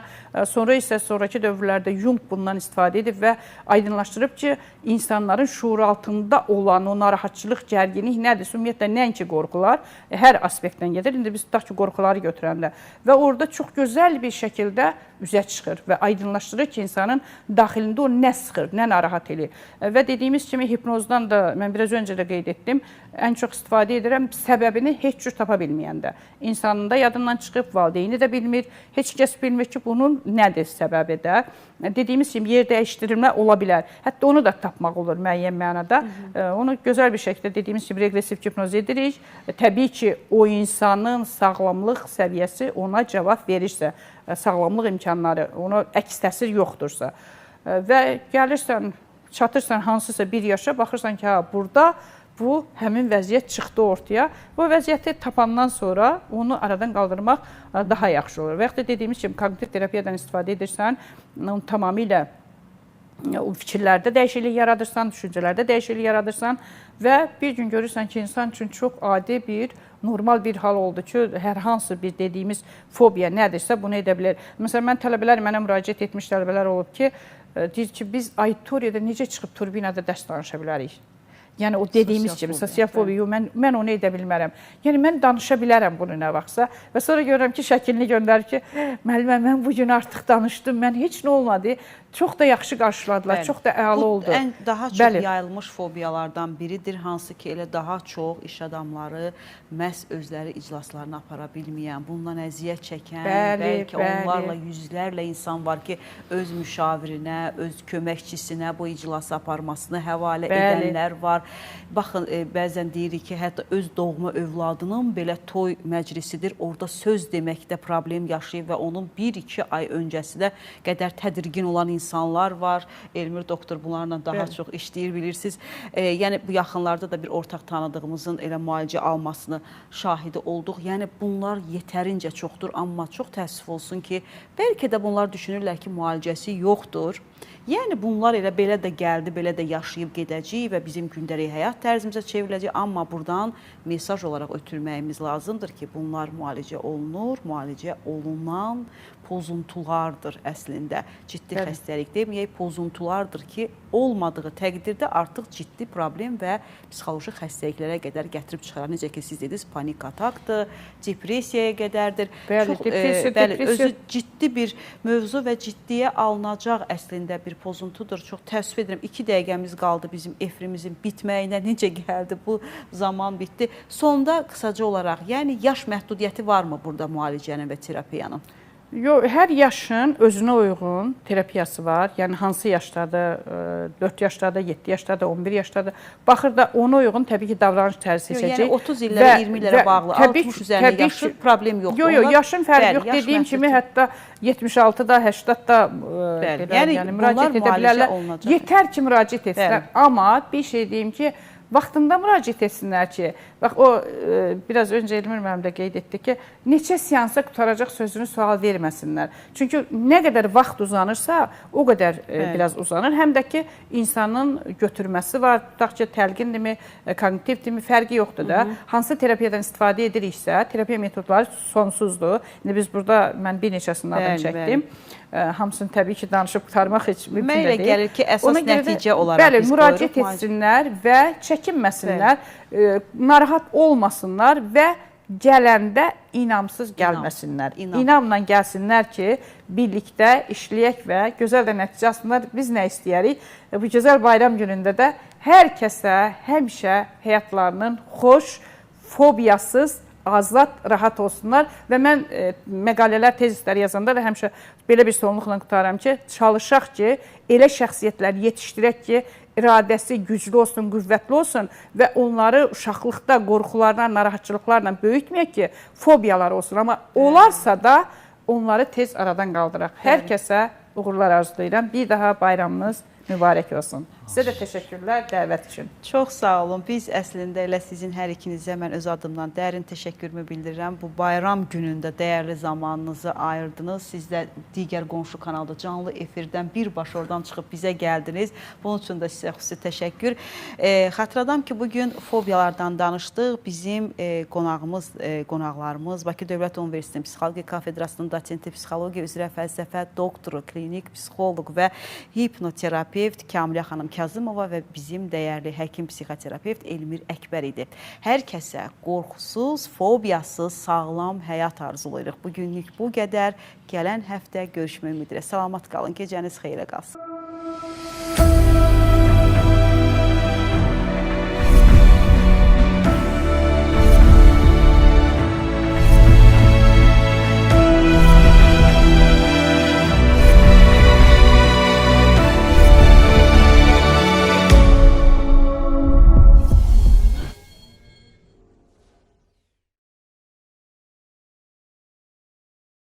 sonra isə sonraki dövrlərdə Jung bundan istifadə edib və aydınlaşdırıb ki, insanların şuur altında olan o narahatçılıq, gərginlik nədir? Ümumiyyətlə, nəinki qorxular, hər aspektdən gedir. İndi biz tutaq ki, qorxuları götürəndə və orada çox gözəl bir şəkildə üzə çıxır və aydınlaşdırır ki, insanın daxilində o nə sıxır, nə narahat edir. Və dediyimiz kimi, hipnozdan da mən biraz öncə də qeyd etdim, ən çox istifadə edirəm səbəbini heç cür tapa bilməyəndə. İnsanın da yadından çıxıb, valideyni də bilmir, heç kəs bilmir ki, bunun nədir səbəbi də. Dediyimiz kimi, yer dəyişdirilmə ola bilər. Hətta onu da tapmaq olur müəyyən mənada. Onu gözəl bir şəkildə dediyimiz kimi reqresiv hipnoz edirik. Təbii ki, o insanın sağlamlıq səviyyəsi ona cavab verirsə, sağlamlıq imkanları, ona əks təsir yoxdursa və gəlirsən, çatırsan hansısa bir yaşa, baxırsan ki, burada bu həmin vəziyyət çıxdı ortaya. Bu vəziyyəti tapandan sonra onu aradan qaldırmaq daha yaxşı olur. Və yaxud da dediyimiz kimi, kognitiv terapiyadan istifadə edirsən, onu tamamilə fikirlərdə dəyişiklik yaradırsan, düşüncələrdə dəyişiklik yaradırsan və bir gün görürsən ki, insan üçün çox adi bir normal bir hal oldu ki, hər hansı bir dediyimiz fobiya nədirsə bunu edə bilər. Məsələn, mənə müraciət etmiş tələbələr olub ki, deyir ki, biz auditoriyada necə çıxıb turbinada dərs danışa bilərik? Yəni o dediyimiz kimi sosial fobiya, mən onu edə bilmərəm. Yəni mən danışa bilərəm bunu nə vaxtsa və sonra görürəm ki, şəklini göndərir ki, müəllimə mən bu gün artıq danışdım, mən heç nə olmadı. Çox da yaxşı qarşıladılar, çox da əla oldu. Bu daha çox yayılmış fobiyalardan biridir, hansı ki, elə daha çox iş adamları məhz özləri iclaslarını apara bilməyən, bundan əziyyət çəkən, bəlkə onlarla yüzlərlə insan var ki, öz müşavirinə, öz köməkçisinə bu iclası aparmasını həvalə edənlər var. Baxın, bəzən deyirik ki, hətta öz doğma övladının belə toy məclisidir, orada söz deməkdə problem yaşayıb və onun 1-2 ay öncəsinə qədər tədirgin olan insanlar var. Elmir doktor bunlarla daha çox işləyir, bilirsiniz. Yəni, bu yaxınlarda da bir ortaq tanıdığımızın elə müalicə almasını şahidi olduq. Yəni, bunlar yetərincə çoxdur, amma çox təəssüf olsun ki, bəlkə də bunlar düşünürlər ki, müalicəsi yoxdur. Yəni, bunlar elə belə də gəldi, belə də yaşayıb gedəcək və bizim gündəlik həyat tərzimizə çevriləcək. Amma buradan mesaj olaraq ötürməyimiz lazımdır ki, bunlar müalicə olunur, müalicə olunan pozuntulardır əslində. Ciddi xəstəlik deməyək, pozuntulardır ki, olmadığı təqdirdə artıq ciddi problem və psixoloji xəstəliklərə qədər gətirib çıxarar. Necə ki, siz dediniz, panik atakdır, depressiyaya qədərdir. Özü ciddi bir mövzu və ciddiyə alınacaq əslində bir pozuntudur. Çox təəssüf edirəm. 2 dəqiqəmiz qaldı bizim efrimizin bitməyinə. Necə gəldi? Bu zaman bitdi. Sonda qısaca olaraq, yəni yaş məhdudiyyəti varmı burada müalicənin və terapiyanın? Yox, hər yaşın özünə uyğun terapiyası var. Yəni, hansı yaşlarda, 4 yaşlarda, 7 yaşlarda, 11 yaşlarda. Baxır da ona uyğun təbii ki, davranış tərzi seçəcək. Yəni, 30 illərə, 20 illərə bağlı, 60 üzərində yaşı problem yoxdur. Yox, yaşın fərqi yox. Dediyim kimi, hətta 76-da, 80-da müraciət edə bilərlər. Yetər ki, müraciət etsinlər. Amma bir şey deyim ki, vaxtında müraciət etsinlər ki, bax o biraz öncə Elmir müəllim də qeyd etdi ki, neçə seansa qutaracaq sözünü sual verməsinlər. Çünki nə qədər vaxt uzanırsa, o qədər biraz uzanır. Həm də ki, insanın götürməsi var. Tutaq ki, təlqindirmi, kognitivdirmi, fərqi yoxdur da. Hansı terapiyadan istifadə ediriksə, terapiya metodları sonsuzdur. İndi biz burada, mən bir neçəsinin adını çəkdim. Hamısını təbii ki, danışıb qutarmaq heç mümkün deyil. Mənə gəlir ki, əsas nəticə olaraq bəli, müraciət etsinlər və çəkinməsinlər, narahat olmasınlar və gələndə inamsız gəlməsinlər. İnamla gəlsinlər ki, birlikdə işləyək və gözəl də nəticə aslında biz nə istəyərik? Bu gözəl bayram günündə də hər kəsə həmişə həyatlarının xoş, fobiyasız, azad, rahat olsunlar və mən məqalələr, tezislər yazanda da həmişə belə bir sonluqla qutaram ki, çalışaq ki, elə şəxsiyyətlər yetişdirək ki, iradəsi güclü olsun, qüvvətli olsun və onları uşaqlıqda qorxularla, narahatçılıqlarla böyütməyək ki, fobiyalar olsun. Amma olarsa da onları tez aradan qaldıraq. Hər kəsə uğurlar arzulayıram. Bir daha bayramınız mübarək olsun. Sizə də təşəkkürlər dəvət üçün. Çox sağ olun. Biz əslində elə sizin hər ikinizə mən öz adımdan dərin təşəkkürümü bildirirəm. Bu bayram günündə dəyərli zamanınızı ayırdınız. Siz də digər qonşu kanalda canlı efirdən birbaşa oradan çıxıb bizə gəldiniz. Bunun üçün də sizə xüsusi təşəkkür. Xatırladam ki, bugün fobiyalardan danışdıq. Bizim qonaqlarımız Bakı Dövlət Universitetinin Psixologiya Kafedrasının doçenti psixologiya üzrə fəlsəfə doktoru, klinik psixoloq və hipnoterapevt Kamilyə xanım Kazımova və bizim dəyərli həkim psixoterapevt Elmir Əkbər idi. Hər kəsə qorxusuz, fobiyasız, sağlam həyat arzulayırıq. Bugünlük bu qədər. Gələn həftə görüşmək ümidi ilə. Salamat qalın, gecəniz xeyrə qalsın.